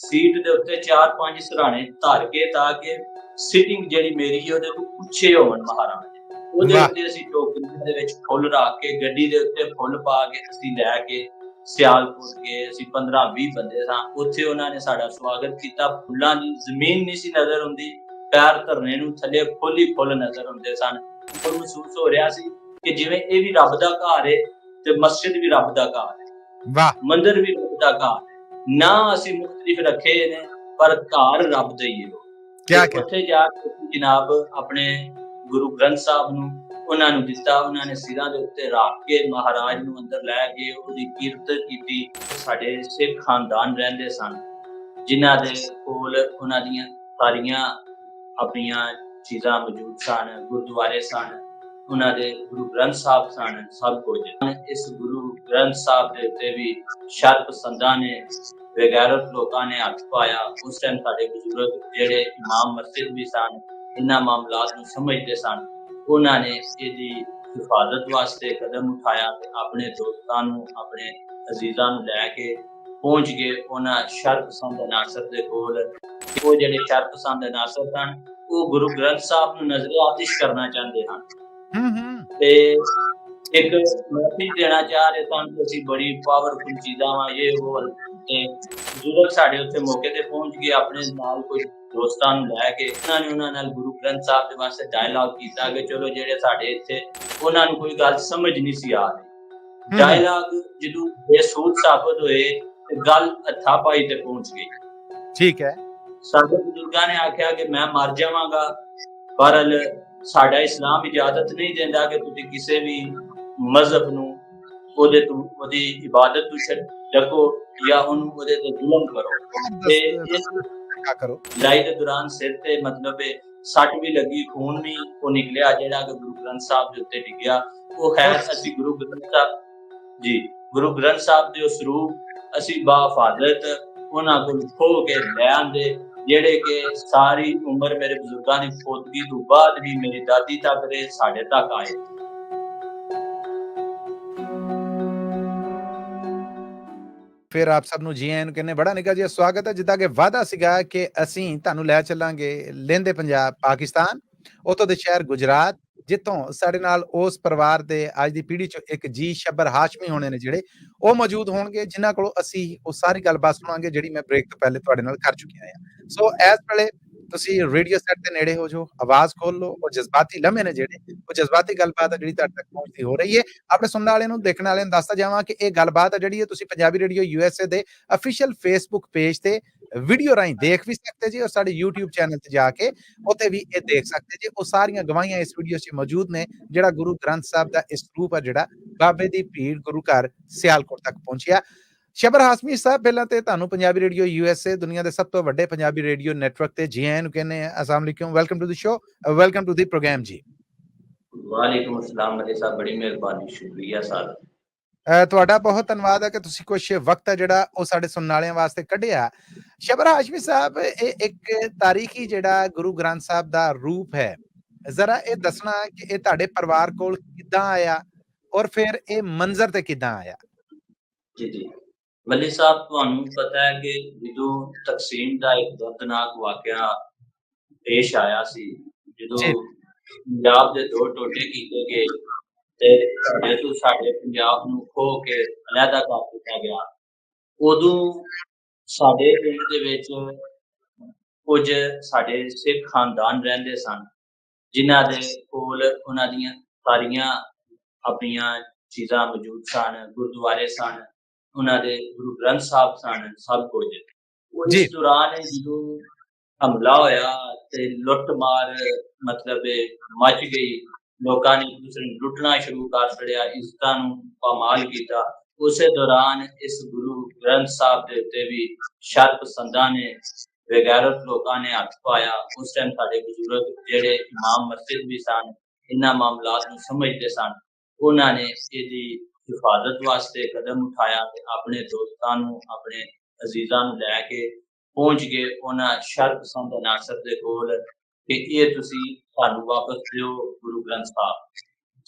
Seat ਦੇ ਉੱਤੇ 4-5 ਸਿਰਹਾਣੇ ਧਰ ਕੇ ਤਾਂ ਕਿ ਸਿਟਿੰਗ ਜਿਹੜੀ ਮੇਰੀ ਉਹਦੇ ਤੋਂ ਪਿੱਛੇ ਹੋਣ ਮਹਾਰਾਜ। ਉਹਦੇ ਵਾਹ ਉੱਤੇ ਅਸੀਂ ਟੋਕਰੀਆਂ ਦੇ ਵਿੱਚ ਫੁੱਲ ਰੱਖ ਕੇ ਗੱਡੀ ਦੇ ਉੱਤੇ ਫੁੱਲ ਪਾ ਕੇ ਅਸੀਂ ਲੈ ਕੇ ਸਿਆਲਕੋਟ ਗਏ। ਅਸੀਂ 15-20 ਬੰਦੇ ਸਾਂ। ਉੱਥੇ ਉਹਨਾਂ ਨੇ ਸਾਡਾ ਸਵਾਗਤ ਕੀਤਾ। ਫੁੱਲਾਂ ਦੀ ਜ਼ਮੀਨ ਨਹੀਂ ਸੀ ਨਜ਼ਰ ਆਉਂਦੀ, ਪੈਰ ਧਰਨੇ ਨੂੰ ਥੱਲੇ ਫੁੱਲ ਹੀ ਫੁੱਲ ਨਜ਼ਰ ਆਉਂਦੇ ਸਨ। ਉਹ ਮਹਿਸੂਸ ਹੋ ਰਿਹਾ ਸੀ ਕਿ ਜਿਵੇਂ ਇਹ ਵੀ ਰੱਬ ਦਾ ਘਰ ਹੈ ਤੇ ਮਸਜਿਦ ਵੀ ਰੱਬ ਦਾ ਘਰ ਹੈ, ਵਾਹ ਮੰਦਿਰ ਵੀ ਰੱਬ ਦਾ ਘਰ ਹੈ। ਨਾ ਅਸੀਂ ਮੁਖਤਲਿਫ ਰੱਖੇ ਨੇ ਪਰ ਘਰ ਰੱਬ ਦਾ ਹੀ ਹੈ। ਕਿਆ ਤੇ ਉੱਥੇ ਜਾ ਕੇ ਜਨਾਬ ਆਪਣੇ ਗੁਰੂ ਗ੍ਰੰਥ ਸਾਹਿਬ ਨੂੰ ਉਹਨਾਂ ਨੂੰ ਦਿੱਤਾ। ਉਹਨਾਂ ਨੇ ਸਿਰਾਂ ਦੇ ਉੱਤੇ ਰੱਖ ਕੇ ਮਹਾਰਾਜ ਨੂੰ ਅੰਦਰ ਲੈ ਕੇ ਉਹਦੀ ਕੀਰਤਨ ਕੀਤੀ। ਸਾਡੇ ਸਿੱਖ ਖਾਨਦਾਨ ਰਹਿੰਦੇ ਸਨ ਜਿਨ੍ਹਾਂ ਦੇ ਕੋਲ ਉਹਨਾਂ ਦੀਆਂ ਸਾਰੀਆਂ ਆਪਣੀਆਂ ਚੀਜ਼ਾਂ ਮੌਜੂਦ ਸਨ, ਗੁਰਦੁਆਰੇ ਸਨ, ਉਹਨਾਂ ਦੇ ਗੁਰੂ ਗ੍ਰੰਥ ਸਾਹਿਬ ਸਨ, ਸਭ ਕੁਝ। ਇਸ ਗੁਰੂ ਗ੍ਰੰਥ ਸਾਹਿਬ ਦੇ ਉੱਤੇ ਵੀ ਸ਼ਰ ਪਸੰਦਾਂ ਨੇ, ਬੇਗੈਰਤ ਲੋਕਾਂ ਨੇ ਹੱਥ ਪਾਇਆ। ਉਸ ਟਾਈਮ ਸਾਡੇ ਬਜ਼ੁਰਗ ਜਿਹੜੇ ਇਮਾਮ ਮਸਜਿਦ ਵੀ ਸਨ, ਇਹਨਾਂ ਮਾਮਲਾਤ ਨੂੰ ਸਮਝਦੇ ਸਨ, ਉਹਨਾਂ ਨੇ ਇਹਦੀ ਹਿਫਾਜ਼ਤ ਵਾਸਤੇ ਕਦਮ ਉਠਾਇਆ ਤੇ ਆਪਣੇ ਦੋਸਤਾਂ ਨੂੰ, ਆਪਣੇ ਅਜ਼ੀਜ਼ਾਂ ਨੂੰ ਲੈ ਕੇ ਪਹੁੰਚ ਗਏ ਉਹਨਾਂ ਸ਼ਰ ਪਸੰਦ ਅਨਾਸਰ ਦੇ ਕੋਲ। ਉਹ ਜਿਹੜੇ ਸ਼ਰ ਪਸੰਦ ਅਨਾਸਰ ਸਨ ਉਹ ਗੁਰੂ ਗ੍ਰੰਥ ਸਾਹਿਬ ਨੂੰ ਨਜ਼ਰੇ ਆਤਿਸ਼ ਕਰਨਾ ਚਾਹੁੰਦੇ ਹਨ ਤੇ ਇੱਕ ਮੈਸੇਜ ਦੇਣਾ ਚਾਹ ਰਹੇ ਸਨ ਕਿ ਅਸੀਂ ਬੜੀ ਪਾਵਰਫੁਲ ਚੀਜ਼ਾਂ ਵਾ ਇਹ ਉਹ। ਤੇ ਬਜ਼ੁਰਗ ਸਾਡੇ ਉੱਥੇ ਮੌਕੇ ਤੇ ਪਹੁੰਚ ਗਏ ਆਪਣੇ ਨਾਲ ਕੁਝ ਦੋਸਤਾਂ ਨੂੰ ਲੈ ਕੇ। ਉਹਨਾਂ ਨਾਲ ਗੁਰੂ ਗ੍ਰੰਥ ਸਾਹਿਬ ਦੇ ਵਾਸਤੇ ਡਾਇਲਾਗ ਕੀਤਾ ਕਿ ਚਲੋ ਜਿਹੜੇ ਸਾਡੇ ਇੱਥੇ ਉਹਨਾਂ ਨੂੰ ਕੋਈ ਗੱਲ ਸਮਝ ਨਹੀਂ ਸੀ ਆ ਰਹੀ। ਡਾਇਲਾਗ ਜਦੋਂ ਬੇਸੂਰ ਸਾਬਤ ਹੋਏ ਤੇ ਗੱਲ ਹੱਥਾਪਾਈ ਤੇ ਪਹੁੰਚ ਗਈ। ਠੀਕ ਹੈ। ਸਾਡੇ ਬਜ਼ੁਰਗਾਂ ਨੇ ਆਖਿਆ ਕਿ ਮੈਂ ਮਰ ਜਾਵਾਂਗਾ ਪਰ ਸਾਡਾ ਇਸਲਾਮ ਇਜਾਜ਼ਤ ਨਹੀਂ ਦਿੰਦਾ ਕਿ ਤੁਸੀਂ ਕਿਸੇ ਵੀ ਮਜ਼ਹਬ ਨੂੰ ਉਹਦੀ ਇਬਾਦਤ ਤੋਂ ਛੱਡੋ ਜਾਂ ਉਹਨੂੰ ਉਹਦੇ ਤੇ ਜ਼ੁਲਮ ਕਰੋ। ਤੇ ਇਸ ਲੜਾਈ ਦੇ ਦੌਰਾਨ ਸਿਰ ਤੇ ਮਤਲਬ ਸੱਟ ਵੀ ਲੱਗੀ, ਖੂਨ ਵੀ ਉਹ ਨਿਕਲਿਆ ਜਿਹੜਾ ਕਿ ਗੁਰੂ ਗ੍ਰੰਥ ਸਾਹਿਬ ਦੇ ਉੱਤੇ ਡਿੱਗਿਆ। ਉਹ ਹੈ ਅਸੀਂ ਗੁਰੂ ਗ੍ਰੰਥ ਸਾਹਿਬ ਦੇ ਉਸ ਰੂਪ ਅਸੀਂ ਬਾਫਾਜ਼ਤ ਉਹਨਾਂ ਕੋਲ ਖੋ ਕੇ ਲੈ ਆਂਦੇ ਜਿਹੜੇ ਕਿ ਸਾਰੀ ਉਮਰ ਮੇਰੇ ਬਜ਼ੁਰਗਾਂ ਦੀ ਫੌਤਗੀ ਤੋਂ ਬਾਅਦ ਵੀ ਮੇਰੀ ਦਾਦੀ ਤੱਕ ਦੇ ਸਾਡੇ ਤੱਕ ਆਏ। ਫਿਰ ਆਪ ਸਭ ਨੂੰ ਜੀ ਆਇਆਂ ਨੂੰ ਕਹਿੰਦੇ ਬੜਾ ਨਿੱਘਾ ਜਿਹਾ ਸਵਾਗਤ ਹੈ। ਜਿੱਦਾਂ ਕਿ ਵਾਅਦਾ ਸੀਗਾ ਕਿ ਅਸੀਂ ਤੁਹਾਨੂੰ ਲੈ ਚੱਲਾਂਗੇ ਲਹਿੰਦੇ ਪੰਜਾਬ ਪਾਕਿਸਤਾਨ, ਉੱਥੋਂ ਦੇ ਸ਼ਹਿਰ ਗੁਜਰਾਤ, ਜਿੱਥੋਂ ਸਾਡੇ ਨਾਲ ਉਸ ਪਰਿਵਾਰ ਦੇ ਅੱਜ ਦੀ ਪੀੜ੍ਹੀ ਚੋਂ ਇੱਕ ਜੀ ਸ਼ੱਬਰ ਹਾਸ਼ਮੀ ਹੋਣੇ ਨੇ ਜਿਹੜੇ ਉਹ ਮੌਜੂਦ ਹੋਣਗੇ, ਜਿਨ੍ਹਾਂ ਕੋਲੋਂ ਅਸੀਂ ਉਹ ਸਾਰੀ ਗੱਲਬਾਤ ਸੁਣਾਂਗੇ ਜਿਹੜੀ ਮੈਂ ਬ੍ਰੇਕ ਤੋਂ ਪਹਿਲੇ ਤੁਹਾਡੇ ਨਾਲ ਕਰ ਚੁੱਕਿਆ ਹਾਂ। ਸੋ ਇਸ ਵੇਲੇ ਤੁਸੀਂ ਰੇਡੀਓ ਸੈੱਟ ਦੇ ਨੇੜੇ ਹੋ ਜਾਓ, ਆਵਾਜ਼ ਖੋਲ ਲਓ। ਉਹ ਜਜ਼ਬਾਤੀ ਲਮਹੇ ਨੇ ਜਿਹੜੇ ਉਹ ਜਜ਼ਬਾਤੀ ਗੱਲਬਾਤ ਹੈ ਜਿਹੜੀ ਤੁਹਾਡੇ ਤੱਕ ਪਹੁੰਚਦੀ ਹੋ ਰਹੀ ਹੈ। ਆਪਣੇ ਸੁਣਨ ਵਾਲਿਆਂ ਨੂੰ, ਦੇਖਣ ਵਾਲਿਆਂ ਨੂੰ ਦੱਸਦਾ ਜਾਵਾਂ ਕਿ ਇਹ ਗੱਲਬਾਤ ਹੈ ਜਿਹੜੀ ਤੁਸੀਂ ਪੰਜਾਬੀ ਰੇਡੀਓ USA ਦੇ ਅਫੀਸ਼ੀਅਲ ਫੇਸਬੁੱਕ ਪੇਜ ਤੇ ਵੀਡੀਓ ਰਾਹੀਂ ਦੇਖ ਵੀ ਸਕਦੇ ਜੀ, ਔਰ ਸਾਡੇ YouTube ਚੈਨਲ ਤੇ ਜਾ ਕੇ ਉੱਥੇ ਵੀ ਇਹ ਦੇਖ ਸਕਦੇ ਜੀ। ਉਹ ਸਾਰੀਆਂ ਗਵਾਹੀਆਂ ਇਸ ਵੀਡੀਓ 'ਚ ਮੌਜੂਦ ਨੇ ਜਿਹੜਾ ਗੁਰੂ ਗ੍ਰੰਥ ਸਾਹਿਬ ਦਾ ਇਸ ਰੂਪ ਹੈ ਜਿਹੜਾ ਬਾਬੇ ਦੀ ਭੀੜ ਗੁਰੂ ਘਰ ਸਿਆਲਕੋਟ ਤੱਕ ਪਹੁੰਚਿਆ। ਸ਼ਬਰ ਹਾਸ਼ਮੀ ਸਾਹਿਬ, ਪਹਿਲਾਂ ਤੇ ਤੁਹਾਨੂੰ ਪੰਜਾਬੀ ਰੇਡੀਓ USA ਦੁਨੀਆ ਦੇ ਸਭ ਤੋਂ ਵੱਡੇ ਪੰਜਾਬੀ ਰੇਡੀਓ ਨੈਟਵਰਕ ਤੇ ਜੀ ਆਇਆਂ ਨੂੰ ਕਹਿੰਦੇ ਆ। अस्सलाम वालेकुम, welcome to the show, welcome to the program जी। ਵਾਲੇਕੁਮ ਅਸਲਾਮ ਅਲੀ ਸਾਹਿਬ, ਬੜੀ ਮਿਹਰਬਾਨੀ, ਸ਼ੁਕਰੀਆ ਸਰ। ਤੁਹਾਡਾ ਬਹੁਤ ਧੰਨਵਾਦ ਹੈ ਕਿ ਤੁਸੀਂ ਕੁਝ ਵਕਤ ਹੈ ਜਿਹੜਾ ਉਹ ਸਾਡੇ ਸੁਣਨ ਵਾਲਿਆਂ ਵਾਸਤੇ ਕੱਢਿਆ। ਸ਼ਬਰ ਹਾਸ਼ਮੀ ਸਾਹਿਬ, ਇਹ ਇੱਕ ਤਾਰੀਖੀ ਜਿਹੜਾ ਗੁਰੂ ਗ੍ਰੰਥ ਸਾਹਿਬ ਦਾ ਰੂਪ ਹੈ, ਜ਼ਰਾ ਇਹ ਦੱਸਣਾ ਕਿ ਇਹ ਤੁਹਾਡੇ ਪਰਿਵਾਰ ਕੋਲ ਕਿੱਦਾਂ ਆਇਆ ਔਰ ਫਿਰ ਇਹ ਮੰਜ਼ਰ ਤੇ ਕਿੱਦਾਂ ਆਇਆ? ਜੀ ਮੱਲੀ ਸਾਹਿਬ, ਤੁਹਾਨੂੰ ਪਤਾ ਹੈ ਕਿ ਜਦੋਂ ਤਕਸੀਮ ਦਾ ਇੱਕ ਦਰਦਨਾਕ ਵਾਕਿਆ ਪੇਸ਼ ਆਇਆ ਸੀ, ਜਦੋਂ ਪੰਜਾਬ ਦੇ ਦੋ ਟੋਟੇ ਕੀਤੇ ਗਏ ਤੇ ਜਦੋਂ ਸਾਡੇ ਪੰਜਾਬ ਨੂੰ ਖੋ ਕੇ ਅਲੱਗਾ ਕਰ ਦਿੱਤਾ ਗਿਆ, ਉਦੋਂ ਸਾਡੇ ਪਿੰਡ ਦੇ ਵਿੱਚ ਕੁਝ ਸਾਡੇ ਸਿੱਖ ਖਾਨਦਾਨ ਰਹਿੰਦੇ ਸਨ ਜਿਨ੍ਹਾਂ ਦੇ ਕੋਲ ਉਹਨਾਂ ਦੀਆਂ ਸਾਰੀਆਂ ਆਪਣੀਆਂ ਚੀਜ਼ਾਂ ਮੌਜੂਦ ਸਨ, ਗੁਰਦੁਆਰੇ ਸਨ, ਉਹਨਾਂ ਦੇ ਗੁਰੂ ਗ੍ਰੰਥ ਸਾਹਿਬ ਸਨ, ਸਭ ਕੁਝ। ਇਸ ਦੌਰਾਨ ਜਦੋਂ ਹਮਲਾ ਹੋਇਆ ਤੇ ਲੁੱਟ ਮਾਰ ਮਤਲਬ ਮਚ ਗਈ, ਲੋਕਾਂ ਨੇ ਇੱਕ ਦੂਸਰੇ ਨੂੰ ਲੁੱਟਣਾ ਸ਼ੁਰੂ ਕਰ ਛੱਡਿਆ, ਇੱਜ਼ਤਾਂ ਨੂੰ ਪਾਮਾਲ ਕੀਤਾ। ਉਸੇ ਦੌਰਾਨ ਇਸ ਗੁਰੂ ਗ੍ਰੰਥ ਸਾਹਿਬ ਦੇ ਉੱਤੇ ਵੀ ਸ਼ਰ ਪਸੰਦਾਂ ਨੇ, ਬੇਗੈਰਤ ਲੋਕਾਂ ਨੇ ਹੱਥ ਪਾਇਆ। ਉਸ ਟਾਈਮ ਸਾਡੇ ਬਜ਼ੁਰਗ ਜਿਹੜੇ ਇਮਾਮ ਮਸਜਿਦ ਵੀ ਸਨ, ਇਹਨਾਂ ਮਾਮਲਾਤ ਨੂੰ ਸਮਝਦੇ ਸਨ, ਉਹਨਾਂ ਨੇ ਇਹਦੀ ਹਿਫਾਜ਼ਤ ਵਾਸਤੇ ਕਦਮ ਉਠਾਇਆ ਤੇ ਆਪਣੇ ਦੋਸਤਾਂ ਨੂੰ, ਆਪਣੇ ਅਜ਼ੀਜ਼ਾਂ ਨੂੰ ਲੈ ਕੇ ਪਹੁੰਚ ਗਏ ਉਹਨਾਂ ਸ਼ਰ ਪਸੰਦ ਅਨਾਸਰ ਦੇ ਕੋਲ ਕਿ ਇਹ ਤੁਸੀਂ ਸਾਨੂੰ ਵਾਪਸ ਦਿਓ ਗੁਰੂ ਗ੍ਰੰਥ ਸਾਹਿਬ।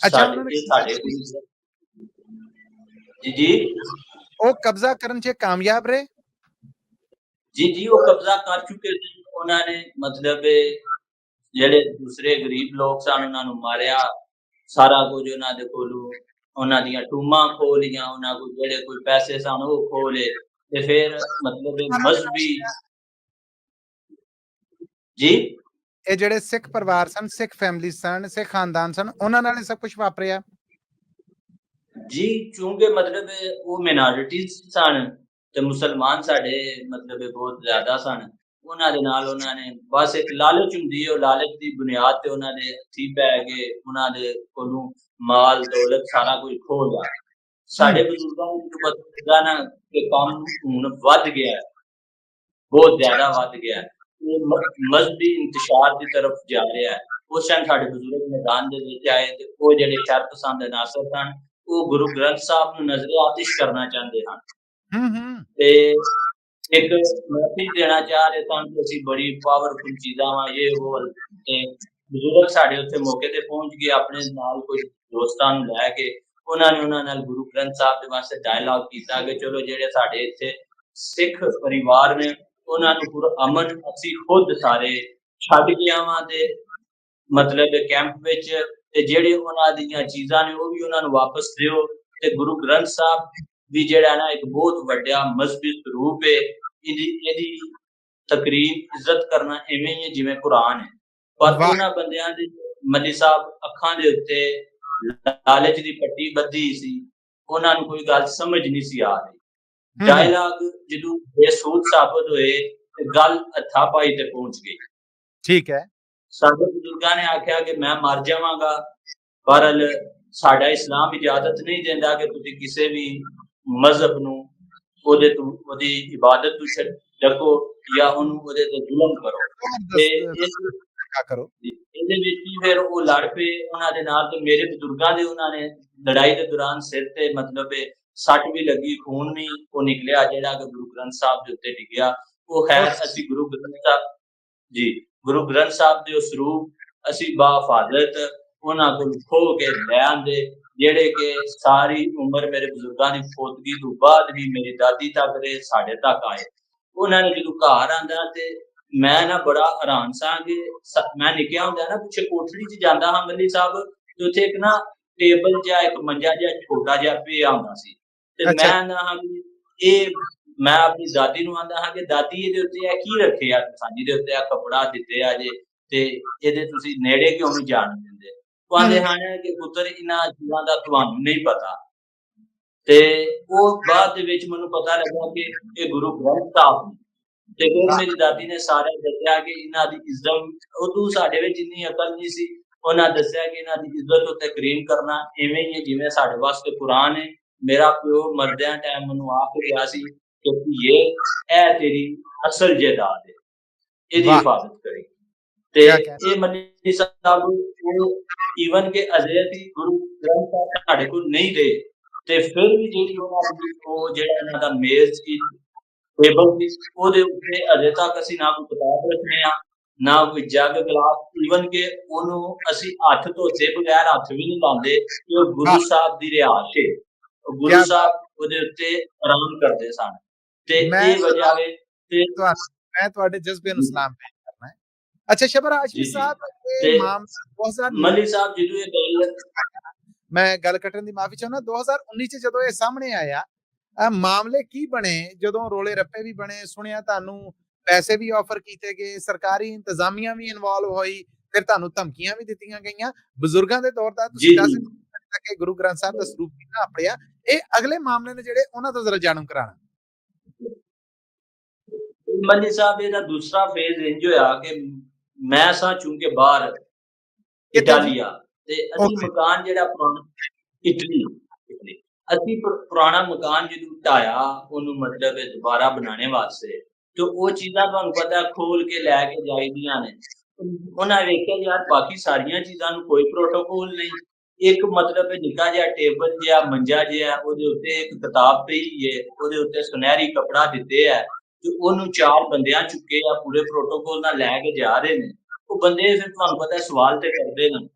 ਸਾਡੇ ਜੀ ਉਹ ਕਬਜ਼ਾ ਕਰਨ 'ਚ ਕਾਮਯਾਬ ਰਹੇ? जी, वो कब्ज़ा कर चुके थे। उन्होंने मतलब ਜਿਹੜੇ ਦੂਸਰੇ ਗਰੀਬ ਲੋਕ ਸਨ ਉਹਨਾਂ ਨੂੰ ਮਾਰਿਆ, ਸਾਰਾ ਕੁਝ ਉਹਨਾਂ ਦੇ ਕੋਲੋਂ ਉਹਨਾਂ ਦੀਆਂ ਟੂਮਾਂ ਖੋਹ ਲਈਆਂ, ਉਹਨਾਂ ਕੋਲ ਜਿਹੜੇ ਕੋਈ ਪੈਸੇ ਸਨ ਉਹ ਖੋਹ ਲਏ ਤੇ ਫਿਰ ਮਤਲਬ ਇਹ ਮਜ਼ਹਬੀ ਜੀ? ਇਹ ਜਿਹੜੇ ਸਿੱਖ ਪਰਿਵਾਰ ਸਨ, ਸਿੱਖ ਫੈਮਿਲੀ ਸਨ, ਸਿੱਖ ਖਾਨਦਾਨ ਸਨ, ਉਹਨਾਂ ਨਾਲ ਇਹ ਸਭ ਕੁਝ ਵਾਪਰਿਆ? ਜੀ, ਕਿਉਂਕਿ ਮਤਲਬ ਉਹ ਮਾਈਨੋਰਿਟੀਜ਼ ਸਨ ਤੇ ਮੁਸਲਮਾਨ ਸਾਡੇ ਮਤਲਬ ਬਹੁਤ ਜ਼ਿਆਦਾ ਸਨ। ਉਹਨਾਂ ਦੇ ਨਾਲ ਉਹਨਾਂ ਨੇ ਬਸ ਇੱਕ ਲਾਲਚ ਹੁੰਦੀ ਹੈ, ਉਹ ਲਾਲਚ ਦੀ ਬੁਨਿਆਦ ਤੇ ਉਹਨਾਂ ਦੇ ਹੱਥੀਂ ਪੈ ਗਏ, ਉਹਨਾਂ ਦੇ ਕੋਲੋਂ ਮਾਲ ਦੌਲਤ ਸਾਰਾ ਕੁਝ ਖੋਹ ਲਿਆ। ਸਾਡੇ ਬਜ਼ੁਰਗਾਂ ਨੂੰ ਜਦੋਂ ਪਤਾ ਲੱਗਾ ਨਾ ਕਿ ਕੰਮ ਹੁਣ ਵੱਧ ਗਿਆ ਹੈ, ਬਹੁਤ ਜ਼ਿਆਦਾ ਵੱਧ ਗਿਆ ਹੈ, ਉਹ ਮਜ਼ਹਬੀ ਇੰਤਸ਼ਾਰ ਦੀ ਤਰਫ ਜਾ ਰਿਹਾ ਹੈ। ਉਸ ਟਾਈਮ ਸਾਡੇ ਬਜ਼ੁਰਗ ਮੈਦਾਨ ਦੇ ਵਿੱਚ ਆਏ ਤੇ ਉਹ ਜਿਹੜੇ ਸ਼ਰਪਸੰਦ ਅਨਾਸਰ ਸਨ, ਉਹ ਗੁਰੂ ਗ੍ਰੰਥ ਸਾਹਿਬ ਨੂੰ ਨਜ਼ਰੇ ਆਤਿਸ਼ ਕਰਨਾ ਚਾਹੁੰਦੇ ਹਨ। ਤੇ ਇੱਕ ਮੈਸੇਜ ਦੇਣਾ ਚਾਹ ਰਹੇ ਸਨ ਕਿ ਅਸੀਂ ਬੜੀ ਪਾਵਰਫੁਲ ਚੀਜ਼ਾਂ ਵਾ ਇਹ ਉਹ ਤੇ ਬਜ਼ੁਰਗ ਸਾਡੇ ਉੱਥੇ ਮੌਕੇ ਤੇ ਪਹੁੰਚ ਗਏ ਆਪਣੇ ਨਾਲ ਕੁਝ ਦੋਸਤਾਂ ਨੂੰ ਲੈ ਕੇ। ਉਹਨਾਂ ਨੇ ਉਹਨਾਂ ਨਾਲ ਗੁਰੂ ਗ੍ਰੰਥ ਸਾਹਿਬ ਦੇ ਵਾਸਤੇ ਡਾਇਲਾਗ ਕੀਤਾ ਕਿ ਚਲੋ ਜਿਹੜੇ ਸਾਡੇ ਇੱਥੇ ਸਿੱਖ ਪਰਿਵਾਰ ਨੇ ਉਹਨਾਂ ਨੂੰ ਪੁਰਅਮਨ ਅਸੀਂ ਖੁਦ ਸਾਰੇ ਛੱਡ ਕੇ ਆਵਾਂਗੇ ਮਤਲਬ ਕੈਂਪ ਵਿੱਚ ਤੇ ਜਿਹੜੇ ਉਹਨਾਂ ਦੀਆਂ ਚੀਜ਼ਾਂ ਨੇ ਉਹ ਵੀ ਉਹਨਾਂ ਨੂੰ ਵਾਪਸ ਦਿਓ ਤੇ ਗੁਰੂ ਗ੍ਰੰਥ ਸਾਹਿਬ ਵੀ ਜਿਹੜਾ ਨਾ ਇੱਕ ਬਹੁਤ ਵੱਡਾ ਮਜ਼ਹਬੀ ਸਰੂਪ ਹੈ। ਇਹਦੀ ਤਕਰੀਮ ਇੱਜ਼ਤ ਕਰਨਾ ਇਵੇਂ ਹੀ ਹੈ ਜਿਵੇਂ ਕੁਰਾਨ ਹੈ। ਪਰ ਉਹਨਾਂ ਬੰਦਿਆਂ ਦੇ ਮੱਲੀ ਸਾਹਿਬ ਅੱਖਾਂ ਦੇ ਉੱਤੇ ਲਾਲਚ ਦੀ ਪੱਟੀ ਬੱਧੀ ਸੀ, ਉਹਨਾਂ ਨੂੰ ਕੋਈ ਗੱਲ ਸਮਝ ਨਹੀਂ ਸੀ ਆ ਰਹੀ। ਡਾਇਲਾਗ ਜਦੋਂ ਬੇਸੂਦ ਸਾਬਤ ਹੋਏ ਤੇ ਗੱਲ ਹੱਥਾਪਾਈ ਤੇ ਪਹੁੰਚ ਗਈ। ਠੀਕ ਹੈ। ਸਾਡੇ ਬਜ਼ੁਰਗਾਂ ਨੇ ਆਖਿਆ ਕਿ ਮੈਂ ਮਰ ਜਾਵਾਂਗਾ, ਪਰ ਸਾਡਾ ਇਸਲਾਮ ਇਜਾਜ਼ਤ ਨਹੀਂ ਦਿੰਦਾ ਕਿ ਤੁਸੀਂ ਕਿਸੇ ਵੀ ਮਜ਼ਹਬ ਨੂੰ ਉਹਦੀ ਇਬਾਦਤ ਤੋਂ ਛੱਡੋ ਜਾਂ ਉਹਨੂੰ ਉਹਦੇ ਤੇ ਜ਼ੁਲਮ ਕਰੋ। ਤੇ ਇਹਦੇ ਵਿੱਚ ਹੀ ਫਿਰ ਉਹ ਲੜ ਪਏ ਉਹਨਾਂ ਦੇ ਨਾਲ ਤੇ ਮੇਰੇ ਬਜ਼ੁਰਗਾਂ ਦੇ ਉਹਨਾਂ ਨੇ ਲੜਾਈ ਦੇ ਦੌਰਾਨ ਸਿਰ ਤੇ ਮਤਲਬ ਸੱਟ ਵੀ ਲੱਗੀ, ਖੂਨ ਵੀ ਉਹ ਨਿਕਲਿਆ ਜਿਹੜਾ ਕਿ ਗੁਰੂ ਗ੍ਰੰਥ ਸਾਹਿਬ ਦੇ ਉੱਤੇ ਡਿੱਗਿਆ। ਉਹ ਖੈਰ ਅਸੀਂ ਗੁਰੂ ਗ੍ਰੰਥ ਸਾਹਿਬ ਦੇ ਉਸ ਰੂਪ ਅਸੀਂ ਬਾਫਾਜ਼ਤ ਉਹਨਾਂ ਕੋਲ ਖੋਹ ਕੇ ਲੈ ਆਂਦੇ ਜਿਹੜੇ ਕਿ ਸਾਰੀ ਉਮਰ ਮੇਰੇ ਬਜ਼ੁਰਗਾਂ ਦੀ ਫੌਤਗੀ ਤੋਂ ਬਾਅਦ ਵੀ ਮੇਰੀ ਦਾਦੀ ਤੱਕ ਦੇ ਸਾਡੇ ਤੱਕ ਆਏ। ਉਹਨਾਂ ਨੇ ਜਦੋਂ ਘਰ ਆਂਦਾ ਤੇ ਮੈਂ ਨਾ ਬੜਾ ਹੈਰਾਨ ਸਾਂ ਕਿ ਮੈਂ ਨਿੱਕਿਆ ਹੁੰਦਾ ਨਾ ਪਿੱਛੇ ਕੋਠੜੀ 'ਚ ਜਾਂਦਾ ਹਾਂ ਮੱਲੀ ਸਾਹਿਬ ਤੇ ਉੱਥੇ ਇੱਕ ਨਾ ਟੇਬਲ ਜਿਹਾ ਇੱਕ ਮੰਜਾ ਜਿਹਾ ਛੋਟਾ ਜਿਹਾ ਪਿਆ ਹੁੰਦਾ ਸੀ ਤੇ ਮੈਂ ਨਾ ਇਹ ਮੈਂ ਆਪਣੀ ਦਾਦੀ ਨੂੰ ਆਂਦਾ ਹਾਂ ਕਿ ਦਾਦੀ ਇਹਦੇ ਉੱਤੇ ਇਹ ਕੀ ਰੱਖਿਆ ਸਾਂਝੀ ਦੇ ਉੱਤੇ ਆ ਕੱਪੜਾ ਦਿੱਤੇ ਆ ਜੇ ਤੇ ਇਹਦੇ ਤੁਸੀਂ ਨੇੜੇ ਕਿਉਂ ਨਹੀਂ ਜਾਣ ਦਿੰਦੇ? ਉਹ ਆਂਦੇ ਹਨ ਕਿ ਪੁੱਤਰ ਇਹਨਾਂ ਚੀਜ਼ਾਂ ਦਾ ਤੁਹਾਨੂੰ ਨਹੀਂ ਪਤਾ। ਤੇ ਉਹ ਬਾਅਦ ਦੇ ਵਿੱਚ ਮੈਨੂੰ ਪਤਾ ਲੱਗਾ ਕਿ ਇਹ ਗੁਰੂ ਗ੍ਰੰਥ ਸਾਹਿਬ ਤੇ ਫਿਰ ਮੇਰੀ ਦਾਦੀ ਨੇ ਸਾਰਿਆਂ ਨੂੰ ਦੱਸਿਆ ਕਿ ਇਹਨਾਂ ਦੀ ਇੱਜ਼ਤ ਉਦੋਂ ਸਾਡੇ ਵਿੱਚ ਇੰਨੀ ਅਕਲ ਨਹੀਂ ਸੀ। ਉਹਨਾਂ ਦੱਸਿਆ ਕਿ ਇਹਨਾਂ ਦੀ ਇੱਜ਼ਤ ਤੇ ਤਕਰੀਮ ਕਰਨਾ ਇਵੇਂ ਹੀ ਹੈ ਜਿਵੇਂ ਸਾਡੇ ਵਾਸਤੇ ਕੁਰਾਨ ਹੈ। ਮੇਰਾ ਪਿਓ ਮਰਦਿਆਂ ਟਾਈਮ ਮੈਨੂੰ ਆਖ ਗਿਆ ਸੀ ਕਿ ਇਹ ਤੇਰੀ ਅਸਲ ਜਾਇਦਾਦ ਹੈ, ਇਹਦੀ ਹਿਫਾਜ਼ਤ ਕਰੀ। ਤੇ ਇਹ ਮੱਲੀ ਸਾਹਿਬ ਉਹ ਈਵਨ ਕਿ ਅਜੇ ਵੀ ਗੁਰੂ ਗ੍ਰੰਥ ਸਾਹਿਬ ਸਾਡੇ ਕੋਲ ਨਹੀਂ ਦੇ ਤੇ ਫਿਰ ਵੀ ਜਿਹੜੀ ਉਹਨਾਂ ਦੀ ਉਹ ਜਿਹੜਾ ਇਹਨਾਂ ਦਾ ਮੇਜ਼ ਸੀ ਟੇਬਲ ਸੀ ਉਹਦੇ ਉੱਤੇ ਅਜੇ ਤੱਕ ਅਸੀਂ ਨਾ ਕੋਈ ਕਿਤਾਬ ਰੱਖਦੇ ਹਾਂ ਨਾ ਕੋਈ ਜੱਗ ਗਲਾਸ, ਈਵਨ ਕਿ ਉਹਨੂੰ ਅਸੀਂ ਹੱਥ ਧੋਤੇ ਬਗੈਰ ਹੱਥ ਵੀ ਨਹੀਂ ਲਾਉਂਦੇ ਕਿ ਉਹ ਗੁਰੂ ਸਾਹਿਬ ਦੀ ਰਿਹਾਇਸ਼ ਹੈ। ਗੁਰੂ ਸਾਹਿਬ ਉਹਦੇ ਉੱਤੇ ਆਰਾਮ ਕਰਦੇ ਸਨ ਤੇ ਇਹ ਵਜ੍ਹਾ ਵੇ ਤੇ ਮੈਂ ਤੁਹਾਡੇ ਜਜ਼ਬੇ ਨੂੰ ਸਲਾਮ ਪੇਸ਼ ਕਰਨਾ ਹੈ। ਅੱਛਾ ਸ਼ਬਰ ਹਾਸ਼ਮੀ ਸਾਹਿਬ ਇਹ ਮਾਮਲਾ 2000 ਮੱਲੀ ਸਾਹਿਬ ਜਦੋਂ ਇਹ ਗੱਲ ਮੈਂ ਗੱਲ ਕੱਟਣ ਦੀ ਮਾਫੀ ਚਾਹੁੰਦਾ 2019 ਚ ਜਦੋਂ ਇਹ ਸਾਹਮਣੇ ਆਇਆ ਮਾਮਲੇ ਕੀ ਬਣੇ ਜਦੋਂ ਰੋਲੇ ਰੱਪੇ ਵੀ ਬਣੇ ਸੁਣਿਆ ਤੁਹਾਨੂੰ ਪੈਸੇ ਵੀ ਆਫਰ ਕੀਤੇ ਗਏ ਸਰਕਾਰੀ ਇੰਤਜ਼ਾਮੀਆਂ ਵੀ ਇਨਵੋਲਵ ਹੋਈ ਫਿਰ ਤੁਹਾਨੂੰ ਧਮਕੀਆਂ ਵੀ ਦਿੱਤੀਆਂ ਗਈਆਂ ਬਜ਼ੁਰਗਾਂ ਦੇ ਤੌਰ ਤੇ ਤੁਸੀਂ ਦੱਸ ਸਕਦੇ ਕਿ ਗੁਰੂ ਗ੍ਰੰਥ ਸਾਹਿਬ ਦਾ ਸਰੂਪ ਕਿੰਨਾ ਆਪੜਿਆ ਇਹ ਅਗਲੇ ਮਾਮਲੇ ਨੇ ਜਿਹੜੇ ਉਹਨਾਂ ਤੋਂ ਜ਼ਰਾ ਜਾਣੂ ਕਰਾਣਾ। ਮੱਲੀ ਸਾਹਿਬ ਇਹਦਾ ਦੂਸਰਾ ਫੇਜ਼ ਇੰਜ ਹੋਇਆ ਕਿ ਮੈਂ ਸਾਂ ਚੁੰਕੇ ਬਾਹਰ ਇਟਾਲੀਆ ਤੇ ਅਸੀਂ ਮਕਾਨ ਜਿਹੜਾ ਪੁਰਾਣਾ ਇਟਲੀ ਅਸੀਂ ਪੁਰਾਣਾ ਮਕਾਨ ਜਦੋਂ ਢਾਇਆ ਉਹਨੂੰ ਮਤਲਬ ਦੁਬਾਰਾ ਬਣਾਉਣੇ ਵਾਸਤੇ ਤੇ ਉਹ ਚੀਜ਼ਾਂ ਤੁਹਾਨੂੰ ਪਤਾ ਖੋਲ ਕੇ ਲੈ ਕੇ ਜਾਈਦੀਆਂ ਨੇ। ਉਹਨਾਂ ਵੇਖਿਆ ਯਾਰ ਬਾਕੀ ਸਾਰੀਆਂ ਚੀਜ਼ਾਂ ਨੂੰ ਕੋਈ ਪ੍ਰੋਟੋਕੋਲ ਨਹੀਂ, ਇੱਕ ਮਤਲਬ ਨਿੱਕਾ ਜਿਹਾ ਟੇਬਲ ਜਿਹਾ ਮੰਜਾ ਜਿਹਾ ਉਹਦੇ ਉੱਤੇ ਇੱਕ ਕਿਤਾਬ ਪਈ ਹੈ ਉਹਦੇ ਉੱਤੇ ਸੁਨਹਿਰੀ ਕੱਪੜਾ ਦਿੱਤੇ ਹੈ ਤੇ ਉਹਨੂੰ ਚਾਰ ਬੰਦਿਆਂ ਚੁੱਕੇ ਆ ਪੂਰੇ ਪ੍ਰੋਟੋਕੋਲ ਨਾਲ ਲੈ ਕੇ ਜਾ ਰਹੇ ਨੇ। ਉਹ ਬੰਦੇ ਫਿਰ ਤੁਹਾਨੂੰ ਪਤਾ ਸਵਾਲ ਤੇ ਕਰਦੇ ਨੇ।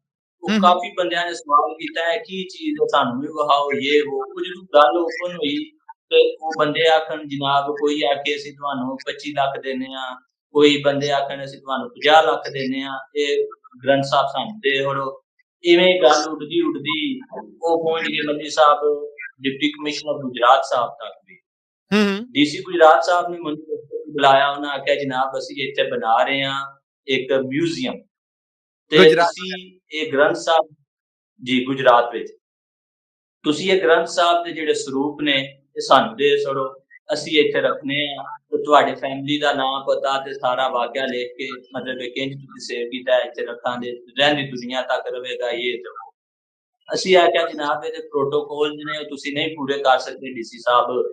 ਉਹ ਕਾਫੀ ਬੰਦਿਆਂ ਨੇ ਸਵਾਲ ਕੀਤਾ ਹੈ ਕੀ ਚੀਜ਼ ਸਾਨੂੰ ਵੀ ਵਿਖਾਓ ਇਹ ਉਹ ਜਦੋਂ ਗੱਲ ਓਪਨ ਹੋਈ ਤੇ ਉਹ ਬੰਦੇ ਆਖਣ ਜਨਾਬ ਕੋਈ ਆਖੇ ਅਸੀਂ ਤੁਹਾਨੂੰ 25 ਲੱਖ ਦੇਣੇ ਆ, ਕੋਈ ਬੰਦੇ ਆਖਣ ਅਸੀਂ ਤੁਹਾਨੂੰ 50 ਲੱਖ ਦੇਣੇ ਆ, ਇਹ ਗ੍ਰੰਥ ਸਾਹਿਬ ਸਾਨੂੰ ਦੇ ਛੱਡੋ। ਇਵੇਂ ਗੱਲ ਉੱਡਦੀ ਉਹ ਪਹੁੰਚ ਗਏ ਮੱਲੀ ਸਾਹਿਬ डिप्टी कमिश्नर गुजरात साहब तक भी। डीसी गुजरात साहब ने ਮੈਨੂੰ ਬੁਲਾਇਆ, ਉਹਨਾਂ ਆਖਿਆ ਜਨਾਬ ਅਸੀਂ ਇੱਥੇ ਬਣਾ ਰਹੇ ਹਾਂ ਇੱਕ ਮਿਊਜ਼ੀਅਮ ਤੇ ਤੁਸੀਂ ਇਹ ਗ੍ਰੰਥ ਸਾਹਿਬ ਜੀ ਗੁਜਰਾਤ ਵਿੱਚ ਤੁਸੀਂ ਇਹ ਗ੍ਰੰਥ ਸਾਹਿਬ ਦੇ ਜਿਹੜੇ ਸਰੂਪ ਨੇ ਇਹ ਸਾਨੂੰ ਦੇ ਛੱਡੋ, ਅਸੀਂ ਇੱਥੇ ਰੱਖਨੇ ਆ ਤੇ ਤੁਹਾਡੇ ਫੈਮਿਲੀ ਦਾ ਨਾਮ ਪਤਾ ਤੇ ਸਾਰਾ ਵਾਕਿਆ ਲਿਖ ਕੇ ਮਤਲਬ ਕਿੰਜ ਤੁਸੀਂ ਸੇਵ ਕੀਤਾ ਇੱਥੇ ਰੱਖਾਂਗੇ, ਰਹਿੰਦੀ ਦੁਨੀਆ ਤੱਕ ਰਹੇਗਾ ਇਹ ਤੇ ਅਸੀਂ ਆਖਿਆ ਜਨਾਬ ਇਹਦੇ ਪ੍ਰੋਟੋਕੋਲ ਨੇ ਤੁਸੀਂ ਨਹੀਂ ਪੂਰੇ ਕਰ ਸਕਦੇ ਡੀਸੀ ਸਾਹਿਬ,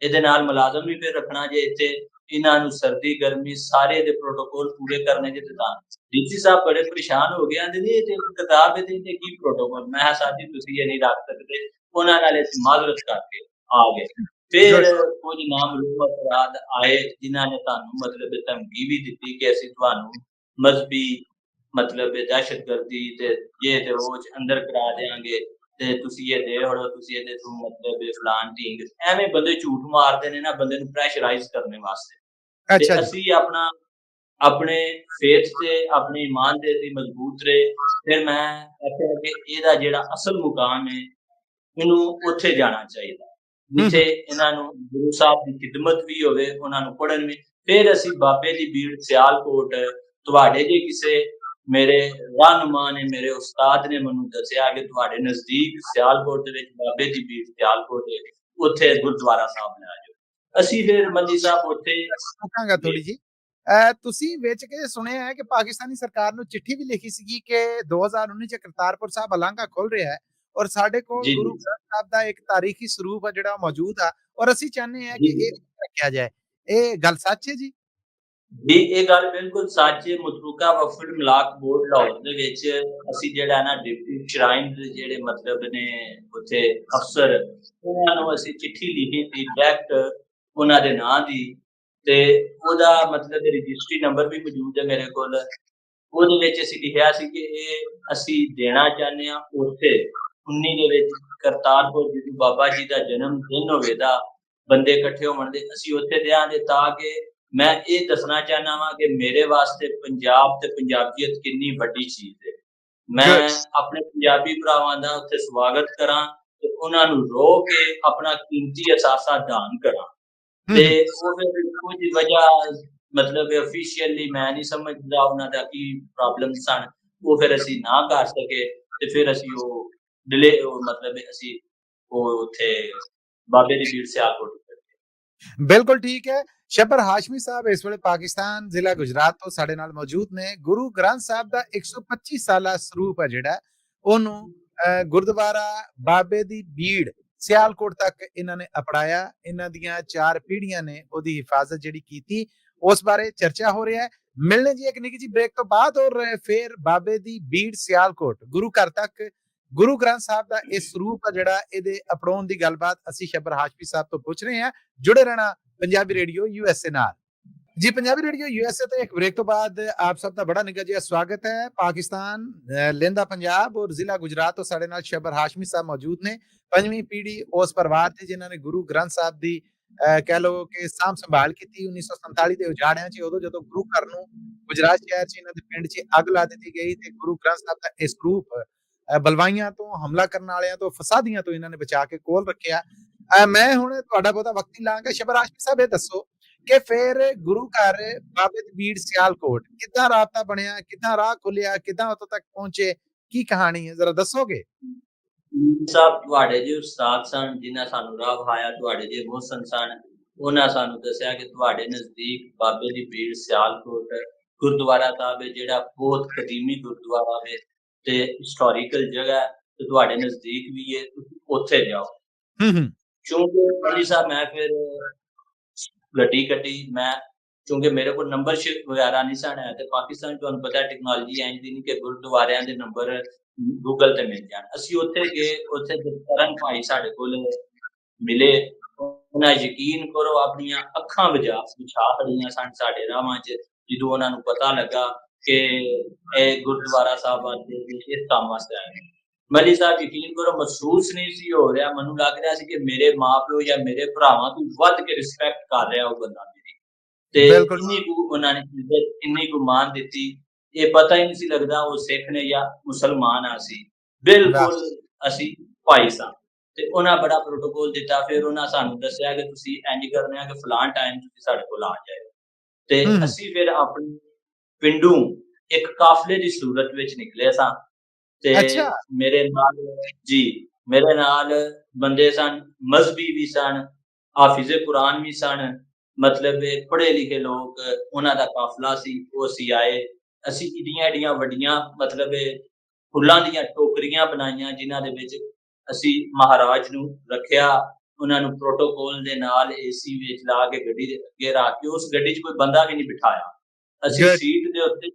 ਇਹਦੇ ਨਾਲ ਮੁਲਾਜ਼ਮ ਵੀ ਫਿਰ ਰੱਖਣਾ ਜੇ ਇੱਥੇ, ਇਹਨਾਂ ਨੂੰ ਸਰਦੀ ਗਰਮੀ ਸਾਰੇ ਦੇ ਪ੍ਰੋਟੋਕੋਲ ਪੂਰੇ ਕਰਨੇ ਜੇ ਤਾਂ ਡੀਸੀ ਸਾਹਿਬ ਬੜੇ ਪਰੇਸ਼ਾਨ ਹੋ ਗਏ, ਆਂਦੇ ਨੇ ਇਹ ਤੇ ਕਿਤਾਬ ਇਹਦੇ ਤੇ ਕੀ ਪ੍ਰੋਟੋਕੋਲ, ਮੈਂ ਕਿਹਾ ਸਾਡੀ ਤੁਸੀਂ ਇਹ ਨਹੀਂ ਰੱਖ ਸਕਦੇ, ਉਹਨਾਂ ਨਾਲ ਅਸੀਂ ਮਾਜ਼ਰਤ ਕਰਕੇ ਆ ਗਏ। ਫਿਰ ਕੁਝ ਨਾਮਲੂਮ ਅਫਰਾਦ ਆਏ ਜਿਨ੍ਹਾਂ ਨੇ ਤੁਹਾਨੂੰ ਮਤਲਬ ਧਮਕੀ ਵੀ ਦਿੱਤੀ ਕਿ ਅਸੀਂ ਤੁਹਾਨੂੰ ਮਜ਼ਹਬੀ ਮਤਲਬ ਦਹਿਸ਼ਤਗਰਦੀ ਤੇ ਇਹ ਤੇ ਉਹ ਅੰਦਰ ਕਰਾ ਦੇਾਂਗੇ ਤੇ ਤੁਸੀਂ ਇਹ ਦੇ ਹੜੋ, ਤੁਸੀਂ ਇਹਦੇ ਤੋਂ ਮਤਲਬ ਫਲਾਨ ਢੀਂਗ ਐਵੇਂ ਬੰਦੇ ਝੂਠ ਮਾਰਦੇ ਨੇ ਨਾ ਬੰਦੇ ਨੂੰ ਪ੍ਰੈਸ਼ਰਾਈਜ਼ ਕਰਨ ਵਾਸਤੇ। ਤੇ ਅਸੀਂ ਆਪਣੇ ਫੇਥ ਤੇ ਆਪਣੇ ਈਮਾਨ ਦੇ ਤੇ ਮਜ਼ਬੂਤ ਰਹੇ। ਫਿਰ ਮੈਂ ਆਖਿਆ ਕਿ ਇਹਦਾ ਜਿਹੜਾ ਅਸਲ ਮੁਕਾਮ ਹੈ ਇਹਨੂੰ ਉੱਥੇ ਜਾਣਾ ਚਾਹੀਦਾ ਜਿੱਥੇ ਇਹਨਾਂ ਨੂੰ ਗੁਰੂ ਸਾਹਿਬ ਦੀ ਖਿਦਮਤ ਵੀ ਹੋਵੇ, ਉਹਨਾਂ ਨੂੰ ਪੜ੍ਹਨ ਵੀ। ਫਿਰ ਅਸੀਂ ਬਾਬੇ ਦੀ ਬੀੜ ਸਿਆਲਕੋਟ ਤੁਹਾਡੇ ਜੇ ਕਿਸੇ ਮੇਰੇ ਰਹਿਨੁਮਾ ਨੇ ਮੇਰੇ ਉਸਤਾਦ ਨੇ ਮੈਨੂੰ ਦੱਸਿਆ ਕਿ ਤੁਹਾਡੇ ਨਜ਼ਦੀਕ ਸਿਆਲਕੋਟ ਦੇ ਵਿੱਚ ਬਾਬੇ ਦੀ ਬੀੜ ਸਿਆਲਕੋਟ ਦੇ ਉੱਥੇ ਗੁਰਦੁਆਰਾ ਸਾਹਿਬ ਲੈ ਜਾਓ। ਅਸੀਂ ਫਿਰ ਮੱਲੀ ਸਾਹਿਬ ਉੱਥੇ ਰੁਕਾਂਗਾ ਥੋੜੀ ਜੀ। ਤੁਸੀਂ ਵਿੱਚ ਕੇ ਸੁਣਿਆ ਹੈ ਕਿ ਪਾਕਿਸਤਾਨੀ ਸਰਕਾਰ ਨੂੰ ਚਿੱਠੀ ਵੀ ਲਿਖੀ ਸੀਗੀ ਕਿ 2019 ਚ ਕਰਤਾਰਪੁਰ ਸਾਹਿਬ ਅਲਾਂਘਾ ਖੁੱਲ ਰਿਹਾ ਹੈ ਔਰ ਸਾਡੇ ਕੋਲ ਗੁਰੂ ਗ੍ਰੰਥ ਸਾਹਿਬ ਦਾ ਇੱਕ ਤਾਰੀਖੀ ਸਰੂਪ ਆ ਜਿਹੜਾ ਮੌਜੂਦ ਆ ਔਰ ਅਸੀਂ ਚਾਹੁੰਦੇ ਹਾਂ ਕਿ ਇਹ ਰੱਖਿਆ ਜਾਏ, ਇਹ ਗੱਲ ਸੱਚ ਹੈ ਜੀ? ਜੀ ਇਹ ਗੱਲ ਬਿਲਕੁਲ ਸੱਚ ਹੈ। ਮਤਰੂਕਾ ਵਫਦ ਮਲਾਕ ਬੋਰਡ ਲਾਹੌਰ ਦੇ ਵਿੱਚ ਅਸੀਂ ਜਿਹੜਾ ਨਾ ਡਿਪਟੀ ਸ਼ਰਾਈਨ ਦੇ ਜਿਹੜੇ ਮਤਲਬ ਨੇ ਉੱਥੇ ਅਫਸਰ ਉਹਨਾਂ ਨੂੰ ਅਸੀਂ ਚਿੱਠੀ ਲਿਖੀ ਸੀ ਡਾਇਰੈਕਟ ਉਹਨਾਂ ਦੇ ਨਾਂ ਦੀ ਤੇ ਉਹਦਾ ਮਤਲਬ ਰਜਿਸਟਰੀ ਨੰਬਰ ਵੀ ਮੌਜੂਦ ਹੈ ਮੇਰੇ ਕੋਲ। ਉਹਦੇ ਵਿੱਚ ਅਸੀਂ ਲਿਖਿਆ ਸੀ ਕਿ ਇਹ ਅਸੀਂ ਦੇਣਾ ਚਾਹੁੰਦੇ ਹਾਂ ਉੱਥੇ 19 ਦੇ ਵਿੱਚ ਕਰਤਾਰਪੁਰ ਜਦੋਂ ਬਾਬਾ ਜੀ ਦਾ ਜਨਮ ਦਿਨ ਹੋਵੇਗਾ ਬੰਦੇ ਇਕੱਠੇ ਹੋਣ ਦੇ ਅਸੀਂ ਉੱਥੇ ਦਿਆਂਗੇ ਤਾਂ ਕਿ ਮੈਂ ਇਹ ਦੱਸਣਾ ਚਾਹਨਾ ਵਾਂ ਕਿ ਮੇਰੇ ਵਾਸਤੇ ਪੰਜਾਬ ਤੇ ਪੰਜਾਬੀਅਤ ਕਿੰਨੀ ਵੱਡੀ ਚੀਜ਼ ਹੈ। ਮੈਂ ਆਪਣੇ ਪੰਜਾਬੀ ਭਰਾਵਾਂ ਦਾ ਉੱਥੇ ਸਵਾਗਤ ਕਰਾਂ ਤੇ ਉਹਨਾਂ ਨੂੰ ਰੋਕ ਕੇ ਆਪਣਾ ਕੀਮਤੀ ਅਸਾਸਾ ਦਾਨ ਕਰਾਂ ਤੇ ਉਹ ਫਿਰ ਕੁਝ ਵਜ੍ਹਾ ਮਤਲਬ ਅਫੀਸ਼ੀਅਲੀ ਮੈਂ ਨਹੀਂ ਸਮਝਦਾ ਉਹਨਾਂ ਦਾ ਕੀ ਪ੍ਰੋਬਲਮ ਸਨ, ਉਹ ਫਿਰ ਅਸੀਂ ਨਾ ਕਰ ਸਕੇ ਤੇ ਫਿਰ ਅਸੀਂ ਉਹ ਡਿਲੇ ਮਤਲਬ ਅਸੀਂ ਉਹ ਉੱਥੇ ਬਾਬੇ ਦੀ ਬੀੜ ਸਿਆਲਕੋਟ। ਬਿਲਕੁਲ ਠੀਕ ਹੈ। ਸ਼ਬਰ ਹਾਸ਼ਮੀ ਸਾਹਿਬ ਇਸ ਵੇਲੇ ਪਾਕਿਸਤਾਨ ਜ਼ਿਲ੍ਹਾ ਗੁਜਰਾਤ ਤੋਂ ਸਾਡੇ ਨਾਲ ਮੌਜੂਦ ਨੇ। ਗੁਰੂ ਗ੍ਰੰਥ ਸਾਹਿਬ ਦਾ 125 ਸਾਲਾ ਸਰੂਪ ਹੈ ਜਿਹੜਾ ਉਹਨੂੰ ਗੁਰਦੁਆਰਾ ਬਾਬੇ ਦੀ ਬੀੜ ਸਿਆਲਕੋਟ ਤੱਕ ਇਹਨਾਂ ਨੇ ਅਪੜਾਇਆ। ਇਹਨਾਂ ਦੀਆਂ 4 ਪੀੜ੍ਹੀਆਂ ਨੇ ਉਹਦੀ ਹਿਫਾਜ਼ਤ ਜਿਹੜੀ ਕੀਤੀ, ਉਸ ਬਾਰੇ ਚਰਚਾ ਹੋ ਰਿਹਾ ਹੈ। ਮਿਲਣੇ ਜੀ ਇੱਕ ਨਿੱਕੀ ਜੀ ਬ੍ਰੇਕ ਤੋਂ ਬਾਅਦ ਔਰ ਫਿਰ ਬਾਬੇ ਦੀ ਬੀੜ ਸਿਆਲਕੋਟ ਗੁਰੂ ਘਰ ਤੱਕ ਗੁਰੂ ਗ੍ਰੰਥ ਸਾਹਿਬ ਦਾ ਇਹ ਸਰੂਪ ਆ ਜਿਹੜਾ ਇਹਦੇ ਅਪੜਾਉਣ ਦੀ ਗੱਲਬਾਤ ਅਸੀਂ ਸ਼ਬਰ ਹਾਸ਼ਮੀ ਸਾਹਿਬ ਤੋਂ ਪੁੱਛ ਰਹੇ ਹਾਂ। ਜੁੜੇ ਰਹਿਣਾ ਪੰਜਾਬੀ ਰੇਡੀਓ USA ਨਾਲ ਜੀ। ਪੰਜਾਬੀ ਰੇਡੀਓ USA ਤੇ ਇੱਕ ਬ੍ਰੇਕ ਤੋਂ ਬਾਅਦ ਆਪ ਸਭ ਦਾ ਬੜਾ ਨਿੱਘਾ ਜਿਹਾ ਸਵਾਗਤ ਹੈ। ਪਾਕਿਸਤਾਨ ਲਹਿੰਦਾ ਪੰਜਾਬ ਔਰ ਜ਼ਿਲ੍ਹਾ ਗੁਜਰਾਤ ਤੋਂ ਸਾਡੇ ਨਾਲ ਸ਼ਬਰ ਹਾਸ਼ਮੀ ਸਾਹਿਬ ਮੌਜੂਦ ਨੇ। 5ਵੀਂ ਪੀੜ੍ਹੀ ਉਸ ਪਰਿਵਾਰ ਤੇ ਜਿਨ੍ਹਾਂ ਨੇ ਗੁਰੂ ਗ੍ਰੰਥ ਸਾਹਿਬ ਦੀ ਕਹਿ ਲਓ ਕਿ ਸਾਂਭ ਸੰਭਾਲ ਕੀਤੀ 1947 ਦੇ ਉਜਾੜਿਆਂ 'ਚ। ਉਦੋਂ ਜਦੋਂ ਗੁਰੂ ਘਰ ਨੂੰ ਗੁਜਰਾਤ ਸ਼ਹਿਰ 'ਚ ਇਹਨਾਂ ਦੇ ਪਿੰਡ 'ਚ ਅੱਗ ਲਾ ਦਿੱਤੀ ਗਈ ਤੇ ਗੁਰੂ ਗ੍ਰੰਥ ਸਾਹਿਬ ਦਾ ਇਹ ਸਰੂਪ ਬਲਵਾਈਆਂ ਤੋਂ ਹਮਲਾ ਕਰਨ ਵਾਲਿਆਂ ਤੋਂ ਫਸਾਦੀਆਂ ਤੋਂ ਇਹਨਾਂ ਨੇ ਬਚਾ ਕੇ ਕੋਲ ਰੱਖਿਆ। ਮੈਂ ਹੁਣ ਤੁਹਾਡਾ ਬਹੁਤਾ ਵਕਤ ਨਹੀਂ ਲਾਂਗਾ। ਸ਼ਬਰ ਹਾਸ਼ਮੀ ਸਾਹਿਬ ਇਹ ਦੱਸੋ ਕਿ ਫਿਰ ਗੁਰੂ ਘਰ ਬਾਬੇ ਦੀ ਬੀੜ ਸਿਆਲਕੋਟ ਕਿੱਦਾਂ ਰਾਬਤਾ ਬਣਿਆ, ਕਿੱਦਾਂ ਰਾਹ ਖੁੱਲਿਆ, ਕਿੱਦਾਂ ਉੱਥੋਂ ਤੱਕ ਪਹੁੰਚੇ, ਕੀ ਕਹਾਣੀ ਹੈ ਜ਼ਰਾ ਦੱਸੋਗੇ? ਸਾਹਿਬ ਤੁਹਾਡੇ ਜੀ ਉਸਤਾਦ ਸਨ ਜਿਨ੍ਹਾਂ ਸਾਨੂੰ ਰਾਹ ਵਿਖਾਇਆ, ਤੁਹਾਡੇ ਜੀ ਮੋਹਸਨ ਸਨ, ਉਹਨਾਂ ਸਾਨੂੰ ਦੱਸਿਆ ਕਿ ਤੁਹਾਡੇ ਨਜ਼ਦੀਕ ਬਾਬੇ ਦੀ ਬੀੜ ਸਿਆਲਕੋਟ ਗੁਰਦੁਆਰਾ ਸਾਹਿਬ ਹੈ ਜਿਹੜਾ ਬਹੁਤ ਕਦੀਮੀ ਗੁਰਦੁਆਰਾ ਹੈ ਤੇ ਹਿਸਟੋਰੀਕਲ ਜਗ੍ਹਾ ਤੇ ਤੁਹਾਡੇ ਨਜ਼ਦੀਕ ਵੀ ਹੈ, ਉੱਥੇ ਜਾਓ। ਕਿਉਂਕਿ ਅਲੀ ਸਾਹਿਬ ਮੈਂ ਫਿਰ ਗੱਡੀ ਕੱਢੀ, ਮੈਂ ਕਿਉਂਕਿ ਮੇਰੇ ਕੋਲ ਨੰਬਰ ਵਗੈਰਾ ਨਹੀਂ ਸਨ ਹੈ ਤੇ ਪਾਕਿਸਤਾਨ ਤੁਹਾਨੂੰ ਪਤਾ ਟੈਕਨੋਲੋਜੀ ਇੰਝ ਦੀ ਨਹੀਂ ਕਿ ਗੁਰਦੁਆਰਿਆਂ ਦੇ ਨੰਬਰ ਗੂਗਲ ਤੇ ਮਿਲ ਜਾਣ। ਅਸੀਂ ਉੱਥੇ ਗਏ, ਉੱਥੇ ਕਰਨ ਭਾਈ ਸਾਡੇ ਕੋਲ ਮਿਲੇ, ਉਹਨਾਂ ਯਕੀਨ ਕਰੋ ਆਪਣੀਆਂ ਅੱਖਾਂ ਵਿਛਾ ਖੜੀਆਂ ਸਨ ਸਾਡੇ ਰਾਹਾਂ 'ਚ ਜਦੋਂ ਉਹਨਾਂ ਨੂੰ ਪਤਾ ਲੱਗਾ ਕਿ ਇਹ ਗੁਰਦੁਆਰਾ ਸਾਹਿਬ ਵਾਸਤੇ ਇਸ ਕੰਮ ਵਾਸਤੇ ਆਏ ਨੇ। ਮਲੀ ਸਾਹਿਬ ਯਕੀਨ ਕਰੋ ਮਹਿਸੂਸ ਨਹੀਂ ਸੀ ਹੋ ਰਿਹਾ, ਮੈਨੂੰ ਲੱਗ ਰਿਹਾ ਸੀ ਕਿ ਮੇਰੇ ਮਾਂ-ਪਿਓ ਜਾਂ ਮੇਰੇ ਭਰਾਵਾਂ ਤੋਂ ਵੱਧ ਕੇ ਰਿਸਪੈਕਟ ਕਰ ਰਿਹਾ ਉਹ ਬੰਦਾ ਮੇਰੀ। ਤੇ ਬਿਲਕੁਲ, ਇੰਨੀ ਕੁ ਉਹਨਾਂ ਨੇ ਇੱਜ਼ਤ, ਇੰਨੀ ਕੁ ਮਾਣ ਦਿੱਤੀ, ਇਹ ਪਤਾ ਹੀ ਨਹੀਂ ਸੀ ਲੱਗਦਾ ਉਹ ਸਿੱਖ ਨੇ ਜਾਂ ਮੁਸਲਮਾਨ ਆ ਅਸੀਂ। ਵਾਹ! ਬਿਲਕੁਲ ਅਸੀਂ ਭਾਈ ਸਾਂ। ਤੇ ਉਹਨਾਂ ਬੜਾ ਪ੍ਰੋਟੋਕੋਲ ਦਿੱਤਾ, ਫਿਰ ਉਹਨਾਂ ਸਾਨੂੰ ਦੱਸਿਆ ਕਿ ਤੁਸੀਂ ਇੰਝ ਕਰਨਾ ਕਿ ਫਲਾਣ ਟਾਈਮ ਤੁਸੀਂ ਸਾਡੇ ਕੋਲ ਆ ਜਾਇਓ। ਤੇ ਹੂੰ, ਹੂੰ। ਅਸੀਂ ਫਿਰ ਆਪਣੀ ਪਿੰਡੋਂ ਇੱਕ ਕਾਫਲੇ ਦੀ ਸੂਰਤ ਵਿੱਚ ਨਿਕਲੇ ਸਾਂ ਤੇ ਅੱਛਾ, ਮੇਰੇ ਨਾਲ ਜੀ, ਮੇਰੇ ਨਾਲ ਬੰਦੇ ਸਨ, ਮਜ਼੍ਹਬੀ ਵੀ ਸਨ, ਹਾਫਿਜ਼ੇ ਕੁਰਾਨ ਵੀ ਸਨ, ਮਤਲਬ ਪੜ੍ਹੇ ਲਿਖੇ ਲੋਕ, ਉਹਨਾਂ ਦਾ ਕਾਫਲਾ ਸੀ, ਉਹ ਅਸੀਂ ਆਏ। ਅਸੀਂ ਏਡੀਆਂ-ਏਡੀਆਂ ਵੱਡੀਆਂ ਮਤਲਬ ਫੁੱਲਾਂ ਦੀਆਂ ਟੋਕਰੀਆਂ ਬਣਾਈਆਂ ਜਿਨ੍ਹਾਂ ਦੇ ਵਿੱਚ ਅਸੀਂ ਮਹਾਰਾਜ ਨੂੰ ਰੱਖਿਆ, ਉਹਨਾਂ ਨੂੰ ਪ੍ਰੋਟੋਕੋਲ ਦੇ ਨਾਲ ਏਸੀ ਵਿੱਚ ਲਾ ਕੇ ਗੱਡੀ ਦੇ ਅੱਗੇ ਰੱਖ ਕੇ ਉਸ ਗੱਡੀ 'ਚ ਕੋਈ ਬੰਦਾ ਵੀ ਨਹੀਂ ਬਿਠਾਇਆ। ਅਸੀਂ ਗੁੱਡ,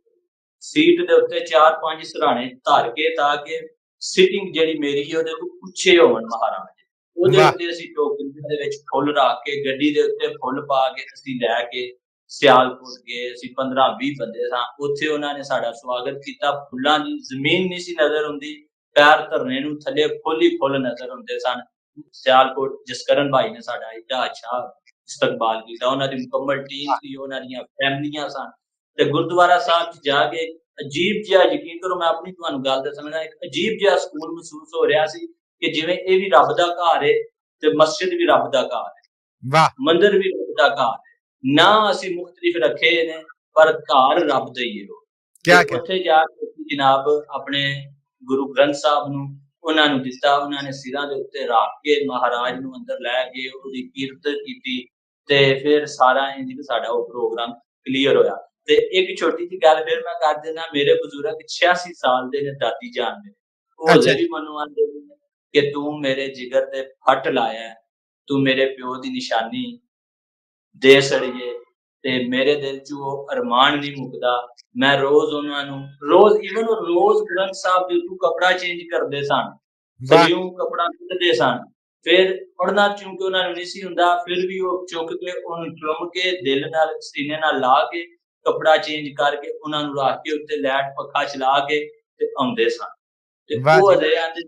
ਸੀਟ ਦੇ ਉੱਤੇ 4-5 ਸਿਰਹਾਣੇ ਧਰ ਕੇ ਤਾਂ ਕਿ ਸਿਟਿੰਗ ਜਿਹੜੀ ਮੇਰੀ ਹੈ ਉਹਦੇ ਕੋਲ ਪਿੱਛੇ ਹੋਵਣ ਮਹਾਰਾਜ। ਉਹਦੇ ਵਾਹ! ਉੱਤੇ ਅਸੀਂ ਟੋਕਰੀਆਂ ਦੇ ਵਿੱਚ ਫੁੱਲ ਰੱਖ ਕੇ ਗੱਡੀ ਦੇ ਉੱਤੇ ਫੁੱਲ ਪਾ ਕੇ ਅਸੀਂ ਲੈ ਕੇ ਸਿਆਲਕੋਟ ਗਏ। ਅਸੀਂ 15-20 ਬੰਦੇ ਸਾਂ। ਉੱਥੇ ਉਹਨਾਂ ਨੇ ਸਾਡਾ ਸਵਾਗਤ ਕੀਤਾ। ਫੁੱਲਾਂ ਦੀ ਜ਼ਮੀਨ ਨਹੀਂ ਸੀ ਨਜ਼ਰ ਆਉਂਦੀ। ਪੈਰ ਧਰਨੇ ਨੂੰ ਥੱਲੇ ਫੁੱਲ ਹੀ ਫੁੱਲ ਨਜ਼ਰ ਆਉਂਦੇ ਸਨ। ਸਿਆਲਕੋਟ ਜਸਕਰਨ ਭਾਈ ਨੇ ਸਾਡਾ ਏਡਾ ਅੱਛਾ ਇਸਤਕਬਾਲ ਕੀਤਾ। ਉਹਨਾਂ ਦੀ ਮੁਕੰਮਲ ਟੀਮ ਸੀ, ਉਹਨਾਂ ਦੀਆਂ ਫੈਮਲੀਆਂ ਸਨ ਤੇ ਗੁਰਦੁਆਰਾ ਸਾਹਿਬ 'ਚ ਜਾ ਕੇ ਅਜੀਬ ਜਿਹਾ ਯਕੀਨ ਕਰੋ ਮੈਂ ਆਪਣੀ ਤੁਹਾਨੂੰ ਗੱਲ ਦੱਸਣਾ ਇੱਕ ਅਜੀਬ ਜਿਹਾ ਸਕੂਨ ਮਹਿਸੂਸ ਹੋ ਰਿਹਾ ਸੀ ਕਿ ਜਿਵੇਂ ਇਹ ਵੀ ਰੱਬ ਦਾ ਘਰ ਏ ਤੇ ਮਸਜਿਦ ਵੀ ਰੱਬ ਦਾ ਘਰ ਹੈ। ਵਾਹ! ਮੰਦਿਰ ਵੀ ਰੱਬ ਦਾ ਘਰ ਹੈ। ਨਾ ਅਸੀਂ ਮੁਖਤਲਿਫ ਰੱਖੇ ਨੇ ਪਰ ਘਰ ਰੱਬ ਦਾ ਹੀ ਹੈ ਉਹ। ਤੇ ਕਿਆ ਕਹਿ ਉੱਥੇ ਜਾ ਕੇ ਜਨਾਬ ਆਪਣੇ ਗੁਰੂ ਗ੍ਰੰਥ ਸਾਹਿਬ ਨੂੰ ਉਹਨਾਂ ਨੂੰ ਦਿੱਤਾ, ਉਹਨਾਂ ਨੇ ਸਿਰਾਂ ਦੇ ਉੱਤੇ ਰੱਖ ਕੇ ਮਹਾਰਾਜ ਨੂੰ ਅੰਦਰ ਲੈ ਕੇ ਉਹਦੀ ਕੀਰਤਨ ਕੀਤੀ ਤੇ ਫਿਰ ਸਾਰਾ ਇੰਜ ਸਾਡਾ ਉਹ ਪ੍ਰੋਗਰਾਮ ਕਲੀਅਰ ਹੋਇਆ। ਤੇ ਇੱਕ ਛੋਟੀ ਜਿਹੀ ਗੱਲ ਫਿਰ ਮੈਂ ਕਰ ਦੇਣਾ, ਮੇਰੇ ਬਜ਼ੁਰਗ 86 ਸਾਲ ਦੇ ਨੇ ਦਾਦੀ ਜਾਨ ਮੇਰੇ, ਉਹ ਅੱਛਾ ਹਲੇ ਜੀ, ਵੀ ਮੈਨੂੰ ਆਂਦੇ ਨੇ ਕਿ ਤੂੰ ਮੇਰੇ ਜਿਗਰ ਤੇ ਫੱਟ ਲਾਇਆ, ਤੂੰ ਮੇਰੇ ਪਿਓ ਦੀ ਨਿਸ਼ਾਨੀ ਦੇ ਸੜੀਏ ਤੇ ਮੇਰੇ ਦਿਲ 'ਚ ਉਹ ਅਰਮਾਨ ਨਹੀਂ ਮੁੱਕਦਾ। ਮੈਂ ਰੋਜ਼ ਉਹਨਾਂ ਨੂੰ ਈਵਨ ਉਹ ਰੋਜ਼ ਗ੍ਰੰਥ ਸਾਹਿਬ ਦੇ ਉੱਤੋਂ ਕੱਪੜਾ ਚੇਂਜ ਕਰਦੇ ਸਨ। ਵਾਹ! ਥੱਲਿਓਂ ਕੱਪੜਾ ਕੱਢਦੇ ਸਨ। ਫਿਰ ਪੜ੍ਹਨਾ ਕਿਉਂਕਿ ਉਹਨਾਂ ਨੂੰ ਨਹੀਂ ਸੀ ਹੁੰਦਾ, ਫਿਰ ਵੀ ਉਹ ਚੁੱਕ ਕੇ ਉਹਨੂੰ ਚੁੰਮ ਕੇ ਦਿਲ ਨਾਲ ਸੀਨੇ ਨਾਲ ਲਾ ਕੇ ਕੱਪੜਾ ਚੇਂਜ ਕਰਕੇ ਉਹਨਾਂ ਨੂੰ ਰੱਖ ਕੇ ਉੱਤੇ ਲਾਈਟ ਪੱਖਾ ਚਲਾ ਕੇ ਤੇ ਆਉਂਦੇ ਸਨ। ਤੇ ਵਾਹ ਉਹ ਜੀ ਹਜੇ ਵਾਹ! ਆਂਦੇ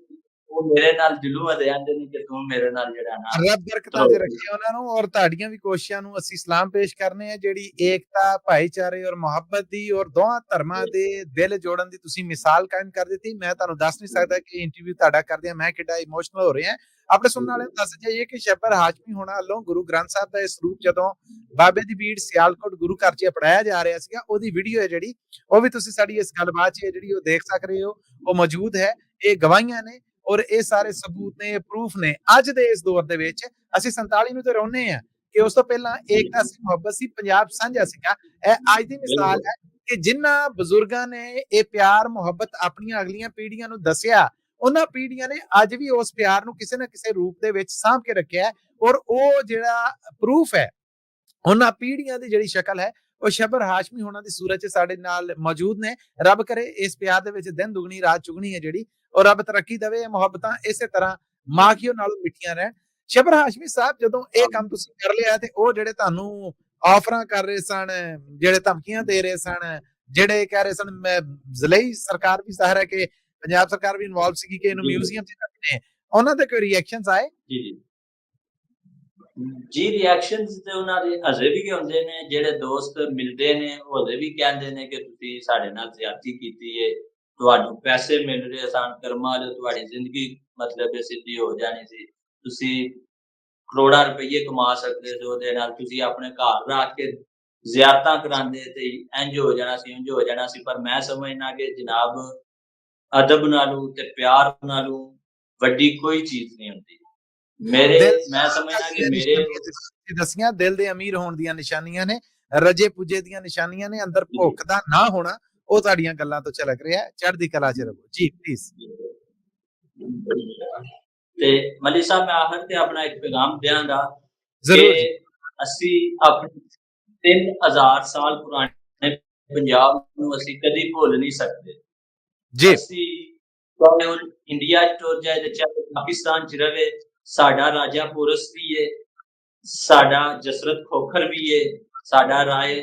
ਉਹ ਮੇਰੇ ਨਾਲ ਦਿਲੋਂ ਹਜੇ ਆਂਦੇ ਨੇ ਕਿ ਤੂੰ ਮੇਰੇ ਨਾਲ ਜਿਹੜਾ ਨਾ ਰੱਬ ਬਰਕਤਾਂ 'ਚ ਰੱਖੇ ਉਹਨਾਂ ਨੂੰ ਔਰ ਤੁਹਾਡੀਆਂ ਵੀ ਕੋਸ਼ਿਸ਼ਾਂ ਨੂੰ ਅਸੀਂ ਸਲਾਮ ਪੇਸ਼ ਕਰਨੇ ਆ ਜਿਹੜੀ ਏਕਤਾ, ਭਾਈਚਾਰੇ ਔਰ ਮੁਹੱਬਤ ਦੀ ਔਰ ਦੋਹਾਂ ਧਰਮਾਂ ਦੇ ਦਿਲ ਜੋੜਨ ਦੀ ਤੁਸੀਂ ਮਿਸਾਲ ਕਾਇਮ ਕਰ ਦਿੱਤੀ। ਮੈਂ ਤੁਹਾਨੂੰ ਦੱਸ ਨਹੀਂ ਸਕਦਾ ਕਿ ਇੰਟਰਵਿਊ ਤੁਹਾਡਾ ਕਰਦਿਆਂ ਮੈਂ ਕਿੱਡਾ ਇਮੋਸ਼ਨਲ ਹੋ ਰਿਹਾ। ਆਪਣੇ ਸੁਣਨ ਵਾਲਿਆਂ ਨੂੰ ਦੱਸ ਜਾਈਏ ਕਿ ਸ਼ਬਰ ਹਾਸ਼ਮੀ ਹੋਣਾ ਵੱਲੋਂ ਗੁਰੂ ਗ੍ਰੰਥ ਸਾਹਿਬ ਦਾ ਇਹ ਸਰੂਪ ਜਦੋਂ ਬਾਬੇ ਦੀ ਬੀੜ ਸਿਆਲਕੋਟ ਗੁਰੂ ਘਰ 'ਚ ਪੜਾਇਆ ਜਾ ਰਿਹਾ ਸੀਗਾ ਉਹਦੀ ਵੀਡੀਓ ਹੈ ਜਿਹੜੀ ਉਹ ਵੀ ਤੁਸੀਂ ਸਾਡੀ ਇਸ ਗੱਲਬਾਤ 'ਚ ਜਿਹੜੀ ਉਹ ਦੇਖ ਸਕ ਰਹੇ ਹੋ ਉਹ ਮੌਜੂਦ ਹੈ। ਇਹ ਗਵਾਹੀਆਂ ਨੇ ਔਰ ਇਹ ਸਾਰੇ ਸਬੂਤ ਨੇ, ਇਹ ਪ੍ਰੂਫ ਨੇ। ਅੱਜ ਦੇ ਇਸ ਦੌਰ ਦੇ ਵਿੱਚ ਅਸੀਂ 47 ਨੂੰ ਤੇ ਰੋਨੇ ਆ ਕਿ ਉਸ ਤੋਂ ਪਹਿਲਾਂ ਏਕਤਾ ਸੀ, ਮੁਹੱਬਤ ਸੀ, ਪੰਜਾਬ ਸਾਂਝਾ ਸੀਗਾ। ਇਹ ਅੱਜ ਦੀ ਮਿਸਾਲ ਹੈ ਕਿ ਜਿਨ੍ਹਾਂ ਬਜ਼ੁਰਗਾਂ ਨੇ ਇਹ ਪਿਆਰ, ਮੁਹੱਬਤ ਆਪਣੀਆਂ ਅਗਲੀਆਂ ਪੀੜ੍ਹੀਆਂ ਨੂੰ ਦੱਸਿਆ, ਉਹਨਾਂ ਪੀੜ੍ਹੀਆਂ ਨੇ ਅੱਜ ਵੀ ਉਸ ਪਿਆਰ ਨੂੰ ਕਿਸੇ ਨਾ ਕਿਸੇ ਰੂਪ ਦੇ ਵਿੱਚ ਸਾਂਭ ਕੇ ਰੱਖਿਆ ਔਰ ਉਹ ਜਿਹੜਾ ਪ੍ਰੂਫ ਹੈ ਉਹਨਾਂ ਪੀੜ੍ਹੀਆਂ ਦੀ ਜਿਹੜੀ ਸ਼ਕਲ ਹੈ ਉਹ ਸ਼ਬਰ ਹਾਸ਼ਮੀ ਹੋਣਾ ਦੀ ਸੂਰਤ 'ਚ ਸਾਡੇ ਨਾਲ ਮੌਜੂਦ ਨੇ। ਰੱਬ ਕਰੇ ਇਸ ਪਿਆਰ ਦੇ ਵਿੱਚ ਦਿਨ ਦੁਗਣੀ ਰਾਤ ਚੁਗਣੀ ਹੈ ਜਿਹੜੀ ਔਰ ਰੱਬ ਤਰੱਕੀ ਦੇਵੇ। ਇਹ ਮੁਹੱਬਤਾਂ ਇਸੇ ਤਰ੍ਹਾਂ ਮਾਖੀਓ ਨਾਲੋਂ ਮਿੱਠੀਆਂ ਰਹਿਣ। ਸ਼ਬਰ ਹਾਸ਼ਮੀ ਸਾਹਿਬ ਜਦੋਂ ਇਹ ਕੰਮ ਤੁਸੀਂ ਕਰ ਲਿਆ ਤੇ ਉਹ ਜਿਹੜੇ ਤੁਹਾਨੂੰ ਆਫਰਾਂ ਕਰ ਰਹੇ ਸਨ, ਜਿਹੜੇ ਧਮਕੀਆਂ ਦੇ ਰਹੇ ਸਨ, ਜਿਹੜੇ ਕਹਿ ਰਹੇ ਸਨ ਜ਼ਲਈ ਸਰਕਾਰ ਵੀ ਜ਼ਾਹਿਰ ਹੈ ਕਿ ਪੰਜਾਬ ਸਰਕਾਰ ਵੀ ਇਨਵੋਲਵ ਸੀਗੀ ਕਿ ਇਹਨੂੰ ਮਿਊਜ਼ੀਅਮ 'ਚ ਰੱਖਣੇ, ਉਹਨਾਂ ਦੇ ਕੋਈ ਰਿਐਕਸ਼ਨਸ ਆਏ? ਜੀ ਜੀ ਜੀ ਰਿਐਕਸ਼ਨਸ ਤੇ ਉਹਨਾਂ ਦੇ ਹਜੇ ਵੀ ਹੁੰਦੇ ਨੇ। ਜਿਹੜੇ ਦੋਸਤ ਮਿਲਦੇ ਨੇ ਉਹ ਹਜੇ ਵੀ ਕਹਿੰਦੇ ਨੇ ਕਿ ਤੁਸੀਂ ਸਾਡੇ ਨਾਲ ਜ਼ਿਆਦਤੀ ਕੀਤੀ ਏ, ਤੁਹਾਨੂੰ ਪੈਸੇ ਮਿਲ ਰਹੇ ਸਨ, ਕਰਮਾਂ ਵਾਲਿਓ ਤੁਹਾਡੀ ਜ਼ਿੰਦਗੀ ਮਤਲਬ ਸਿੱਧੀ ਹੋ ਜਾਣੀ ਸੀ। ਤੁਸੀਂ ਕਰੋੜਾਂ ਰੁਪਈਏ ਕਮਾ ਸਕਦੇ ਸੀ ਉਹਦੇ ਨਾਲ, ਤੁਸੀਂ ਆਪਣੇ ਘਰ ਰੱਖ ਕੇ ਜ਼ਿਆਰਤਾਂ ਕਰਾਂਦੇ ਤੇ ਇੰਝ ਹੋ ਜਾਣਾ ਸੀ, ਉਂਝ ਹੋ ਜਾਣਾ ਸੀ। ਪਰ ਮੈਂ ਸਮਝਦਾ ਕਿ ਜਨਾਬ ਅਦਬ ਨਾਲੋਂ ਤੇ ਪਿਆਰ ਨਾਲੋਂ ਵੱਡੀ ਕੋਈ ਚੀਜ਼ ਨਹੀਂ ਹੁੰਦੀ। ਦਿਲ ਮੈਂ ਸਮਝਦਾ ਕਿ ਮੇਰੇ ਨਿਸ਼ਾਨੀਆਂ ਤੁਸੀਂ ਦੱਸੀਆਂ ਦਿਲ ਦੇ ਅਮੀਰ ਹੋਣ ਦੀਆਂ ਨਿਸ਼ਾਨੀਆਂ ਨੇ, ਰਜੇ ਪੁੱਜੇ ਦੀਆਂ ਨਿਸ਼ਾਨੀਆਂ ਨੇ, ਅੰਦਰ ਭੁੱਖ ਦਾ ਨਾ ਹੋਣਾ ਉਹ ਤੁਹਾਡੀਆਂ ਗੱਲਾਂ ਤੋਂ ਝਲਕ ਰਿਹਾ ਹੈ। ਚੜ੍ਹਦੀ ਕਲਾ 'ਚ ਰਹੋ ਜੀ ਪਲੀਜ਼। ਤੇ ਮਲੀ ਸਾਹਿਬ ਮੈਂ ਆਖਰ ਤੇ ਆਪਣਾ ਇੱਕ ਪੈਗਾਮ ਦਿਆਂਗਾ ਕਿ ਜ਼ਰੂਰ ਜੀ। ਅਸੀਂ ਆਪਣੇ 3000 ਸਾਲ ਪੁਰਾਣੇ ਪੰਜਾਬ ਨੂੰ ਅਸੀਂ ਕਦੀ ਭੁੱਲ ਨਹੀਂ ਸਕਦੇ। ਜੀ ਅਸੀਂ ਭਾਵੇਂ ਉਹ ਇੰਡੀਆ 'ਚ ਟੁਰ ਜਾਏ ਤੇ ਚਾਹੇ ਪਾਕਿਸਤਾਨ 'ਚ ਰਵੇ, ਸਾਡਾ ਰਾਜਾ ਪੁਰਸ ਵੀ ਏ, ਸਾਡਾ ਜਸਰਤ ਖੋਖਰ ਵੀ ਏ, ਸਾਡਾ ਰਾਏ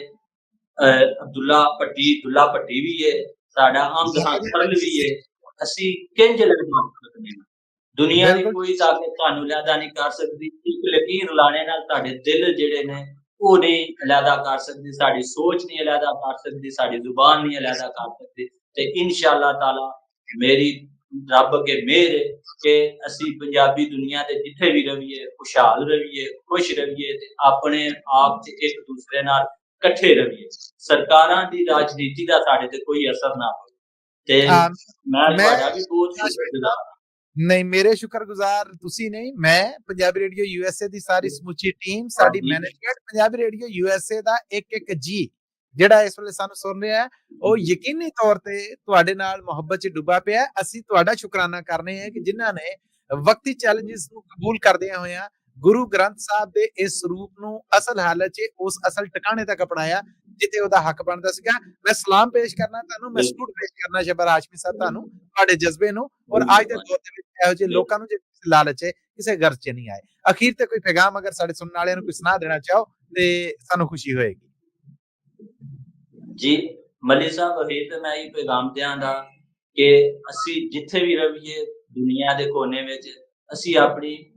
ਦੁੱਲਾ ਭੱਟੀ ਵੀ ਏ, ਸਾਡਾ ਅਮਦ ਖਾਨ ਖਰਲ ਵੀ ਏ। ਅਸੀਂ ਕਿੰਜ ਲਹਿਦਾ ਸਕਦੇ ਹਾਂ। ਦੁਨੀਆ ਦੀ ਬਿਲਕੁਲ ਕੋਈ ਤਾਕਤ ਤੁਹਾਨੂੰ ਲਹਿਦਾ ਨਹੀਂ ਕਰ ਸਕਦੀ। ਇੱਕ ਲਕੀਰ ਲਾਣੇ ਨਾਲ ਤੁਹਾਡੇ ਦਿਲ ਜਿਹੜੇ ਨੇ ਉਹ ਨਹੀਂ ਅਲਹਿਦਾ ਕਰ ਸਕਦੀ, ਸਾਡੀ ਸੋਚ ਨਹੀਂ ਅਲਹਿਦਾ ਕਰ ਸਕਦੀ, ਸਾਡੀ ਜ਼ੁਬਾਨ ਨਹੀਂ ਅਲਹਿਦਾ ਕਰ ਸਕਦੀ। ਤੇ ਇਨਸ਼ਾ-ਅੱਲਾਹ ਤਾਲਾ ਮੇਰੀ ਰੱਬ ਅੱਗੇ ਮਿਹਰ ਹੈ ਕਿ ਅਸੀਂ ਪੰਜਾਬੀ ਦੁਨੀਆ ਤੇ ਜਿੱਥੇ ਵੀ ਰਹੀਏ, ਖੁਸ਼ਹਾਲ ਰਹੀਏ, ਖੁਸ਼ ਰਹੀਏ ਤੇ ਆਪਣੇ ਆਪ 'ਚ ਇੱਕ ਦੂਸਰੇ ਨਾਲ ਇਕੱਠੇ ਰਹੀਏ। ਸਰਕਾਰਾਂ ਦੀ ਰਾਜਨੀਤੀ ਦਾ ਸਾਡੇ ਤੇ ਕੋਈ ਅਸਰ ਨਾ ਪਵੇ। ਤੇ ਅ, ਮੈਂ ਮੈਂ ਤੁਹਾਡਾ ਵੀ ਬਹੁਤ ਸ਼ੁਕਰਗੁਜ਼ਾਰ ਹਾਂ। ਨਹੀਂ, ਮੇਰੇ ਸ਼ੁਕਰਗੁਜ਼ਾਰ ਤੁਸੀਂ ਨਹੀਂ, ਮੈਂ ਪੰਜਾਬੀ ਰੇਡੀਓ ਯੂਐਸਏ ਦੀ ਸਾਰੀ ਸਮੁੱਚੀ ਟੀਮ, ਸਾਡੀ ਹਾਂਜੀ, ਮੈਨੇਜਮੈਂਟ, ਪੰਜਾਬੀ ਰੇਡੀਓ ਯੂਐਸਏ ਦਾ ਇੱਕ-ਇੱਕ ਜੀ, ਜਿਹੜਾ ਇਸ ਵੇਲੇ ਸਾਨੂੰ ਸੁਣ ਰਿਹਾ ਹੈ, ਉਹ ਯਕੀਨੀ ਤੌਰ ਤੇ ਤੁਹਾਡੇ ਨਾਲ ਮੁਹੱਬਤ 'ਚ ਡੁੱਬਾ ਪਿਆ ਹੈ। ਅਸੀਂ ਤੁਹਾਡਾ ਸ਼ੁਕਰਾਨਾ ਕਰ ਰਹੇ ਹਾਂ ਕਿ ਜਿਨ੍ਹਾਂ ਨੇ ਵਕਤੀ ਚੈਲੰਜਸ ਨੂੰ ਕਬੂਲ ਕਰਦਿਆਂ ਹੋਇਆਂ ਗੁਰੂ ਗ੍ਰੰਥ ਸਾਹਿਬ ਦੇ ਇਸ ਸਰੂਪ ਨੂੰ ਅਸਲ ਹਾਲਤ 'ਚ ਉਸ ਅਸਲ ਟਿਕਾਣੇ ਤੱਕ ਅਪਣਾਇਆ ਜਿੱਥੇ ਉਹਦਾ ਹੱਕ ਬਣਦਾ ਸੀਗਾ। ਮੈਂ ਸਲਾਮ ਪੇਸ਼ ਕਰਨਾ ਤੁਹਾਨੂੰ, ਮੈਂ ਬਿਲਕੁਲ, ਸਲੂਟ ਪੇਸ਼ ਕਰਨਾ ਸ਼ਬਰ ਹਾਸ਼ਮੀ ਸਾਹਿਬ ਤੁਹਾਨੂੰ, ਤੁਹਾਡੇ ਜਜ਼ਬੇ ਨੂੰ, ਔਰ ਅੱਜ ਦੇ ਬਿਲਕੁਲ, ਦੌਰ ਦੇ ਵਿੱਚ ਇਹੋ ਜਿਹੇ ਲੋਕਾਂ ਨੂੰ ਜਿਹੜੇ ਲਾਲਚ ਹੈ ਕਿਸੇ ਗਰਜ਼ 'ਚ ਨਹੀਂ ਆਏ। ਅਖੀਰ ਤੇ ਕੋਈ ਪੈਗਾਮ ਅਗਰ ਸਾਡੇ ਸੁਣਨ ਵਾਲਿਆਂ ਨੂੰ ਕੋਈ ਸੁਣਾ ਦੇਣਾ ਚਾਹੋ ਤੇ ਸਾਨੂੰ ਖੁਸ਼ੀ ਹੋਏਗੀ। ਜੀ, ਮਲਿਕ ਸਾਹਿਬ ਅਖੀਰ ਤੇ ਮੈਂ ਇਹੀ ਪੈਗਾਮ ਦਿਆਂਗਾ ਕਿ ਅਸੀਂ ਜਿੱਥੇ ਵੀ ਰਹੀਏ ਦੁਨੀਆ ਦੇ ਕੋਨੇ ਵਿੱਚ, ਅਸੀਂ ਆਪਣੀ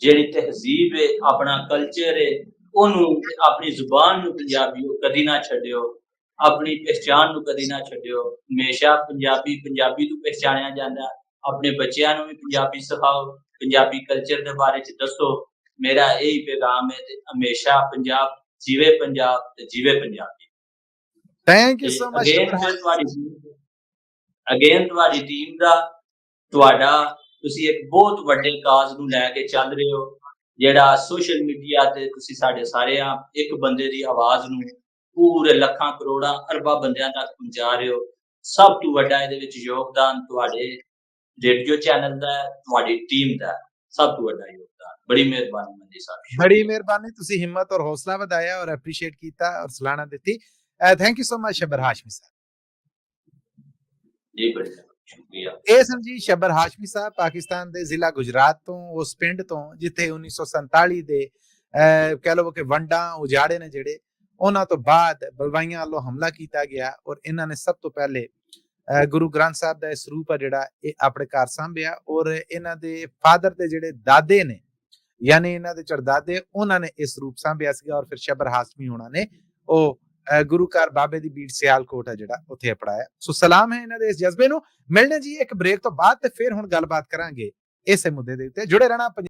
ਜਿਹੜੀ ਤਹਿਜ਼ੀਬ ਹੈ, ਆਪਣਾ ਕਲਚਰ ਹੈ, ਉਹਨੂੰ ਤੇ ਆਪਣੀ ਜ਼ੁਬਾਨ ਨੂੰ ਪੰਜਾਬੀਓ ਕਦੀ ਨਾ ਛੱਡਿਓ। ਆਪਣੀ ਪਹਿਚਾਣ ਨੂੰ ਕਦੀ ਨਾ ਛੱਡਿਓ। ਹਮੇਸ਼ਾ ਪੰਜਾਬੀ, ਪੰਜਾਬੀ ਤੋਂ ਪਹਿਚਾਣਿਆ ਜਾਂਦਾ। ਆਪਣੇ ਬੱਚਿਆਂ ਨੂੰ ਵੀ ਪੰਜਾਬੀ ਸਿਖਾਓ, ਪੰਜਾਬੀ ਕਲਚਰ ਦੇ ਬਾਰੇ 'ਚ ਦੱਸੋ। ਮੇਰਾ ਇਹੀ ਪੈਗਾਮ ਹੈ ਤੇ ਹਮੇਸ਼ਾ ਪੰਜਾਬ ਤੇ ਜੀਵੇ ਪੰਜਾਬੀ। ਥੈਂਕ ਯੂ ਤੇ ਸੋ ਮਚ ਅਗੇਨ ਸ਼ਬਰ ਫਿਰ ਹਾਸ਼ਮੀ ਤੁਹਾਡੀ ਸਾਹਿਬ। ਤੁਹਾਡੀ ਟੀਮ ਦਾ ਤੁਹਾਡਾ ਤੁਸੀਂ ਇੱਕ ਬਹੁਤ ਵੱਡੇ ਕਾਜ਼ ਨੂੰ ਲੈ ਕੇ ਚੱਲ ਰਹੇ ਹੋ, ਜਿਹੜਾ ਸੋਸ਼ਲ ਮੀਡੀਆ ਤੇ ਤੁਸੀਂ ਸਾਡੇ ਸਾਰਿਆਂ ਇੱਕ ਬੰਦੇ ਦੀ ਆਵਾਜ਼ ਨੂੰ ਪੂਰੇ ਲੱਖਾਂ, ਕਰੋੜਾਂ, ਅਰਬਾਂ ਬੰਦਿਆਂ ਤੱਕ ਪਹੁੰਚਾ ਰਹੇ ਹੋ। ਸਭ ਤੋਂ ਵੱਡਾ ਇਹਦੇ ਵਿੱਚ ਯੋਗਦਾਨ ਤੁਹਾਡੇ ਰੇਡੀਓ ਚੈਨਲ ਦਾ ਹੈ, ਤੁਹਾਡੀ ਟੀਮ ਦਾ ਹੈ। ਸਭ ਤੋਂ ਵੱਡਾ ਯੋਗਦਾਨ। ਬੜੀ ਮਿਹਰਬਾਨੀ ਮੰਜੀ ਸਾਹਿਬ, ਬੜੀ ਸ਼ੁਕਰੀਆ। ਮਿਹਰਬਾਨੀ, ਤੁਸੀਂ ਹਿੰਮਤ ਔਰ ਹੌਸਲਾ ਵਧਾਇਆ ਔਰ ਐਪਰੀਸ਼ੀਏਟ ਕੀਤਾ ਔਰ ਸਲਾਹਣਾ ਦਿੱਤੀ। Thank you so much Shabbar Hashmi ਸਾਹਿਬ। ਜੀ ਬੜੀ ਸ਼ੁਕਰੀਆ। ਇਹ ਸਨ ਜੀ ਸ਼ਬਰ ਹਾਸ਼ਮੀ ਸਾਹਿਬ, ਪਾਕਿਸਤਾਨ ਦੇ ਜ਼ਿਲ੍ਹਾ ਗੁਜਰਾਤ ਤੋਂ, ਉਸ ਪਿੰਡ ਤੋਂ ਜਿੱਥੇ 1947 ਦੇ ਕਹਿ ਲਓ ਕਿ ਵੰਡਾਂ ਉਜਾੜੇ ਨੇ ਜਿਹੜੇ, ਉਹਨਾਂ ਤੋਂ ਬਾਅਦ ਬਲਵਾਈਆਂ ਵੱਲੋਂ ਹਮਲਾ ਕੀਤਾ ਗਿਆ ਔਰ ਇਹਨਾਂ ਨੇ ਸਭ ਤੋਂ ਪਹਿਲੇ ਗੁਰੂ ਗ੍ਰੰਥ ਸਾਹਿਬ ਦਾ ਇਹ ਸਰੂਪ ਆ ਜਿਹੜਾ ਇਹ ਆਪਣੇ ਘਰ ਸਾਂਭਿਆ ਔਰ ਇਹਨਾਂ ਦੇ ਫਾਦਰ ਦੇ ਜਿਹੜੇ ਦਾਦੇ ਨੇ, ਯਾਨੀ ਇਹਨਾਂ ਦੇ ਚੜਦਾਦੇ, ਉਹਨਾਂ ਨੇ ਇਹ ਸਰੂਪ ਸਾਂਭਿਆ ਸੀਗਾ ਔਰ ਫਿਰ ਸ਼ਬਰ ਹਾਸ਼ਮੀ ਹੋਣਾ ਨੇ ਉਹ ਗੁਰੂ ਘਰ ਬਾਬੇ ਦੀ ਬੀੜ ਸਿਆਲਕੋਟ ਹੈ ਜਿਹੜਾ ਉੱਥੇ ਅਪਣਾਇਆ। ਸੋ ਸਲਾਮ ਹੈ ਇਹਨਾਂ ਦੇ ਇਸ ਜਜ਼ਬੇ ਨੂੰ। ਮਿਲਣੇ ਜੀ ਇੱਕ ਬ੍ਰੇਕ ਤੋਂ ਬਾਅਦ ਤੇ ਫਿਰ ਹੁਣ ਗੱਲਬਾਤ ਕਰਾਂਗੇ ਇਸੇ ਮੁੱਦੇ ਦੇ ਉੱਤੇ। ਜੁੜੇ ਰਹਿਣਾ।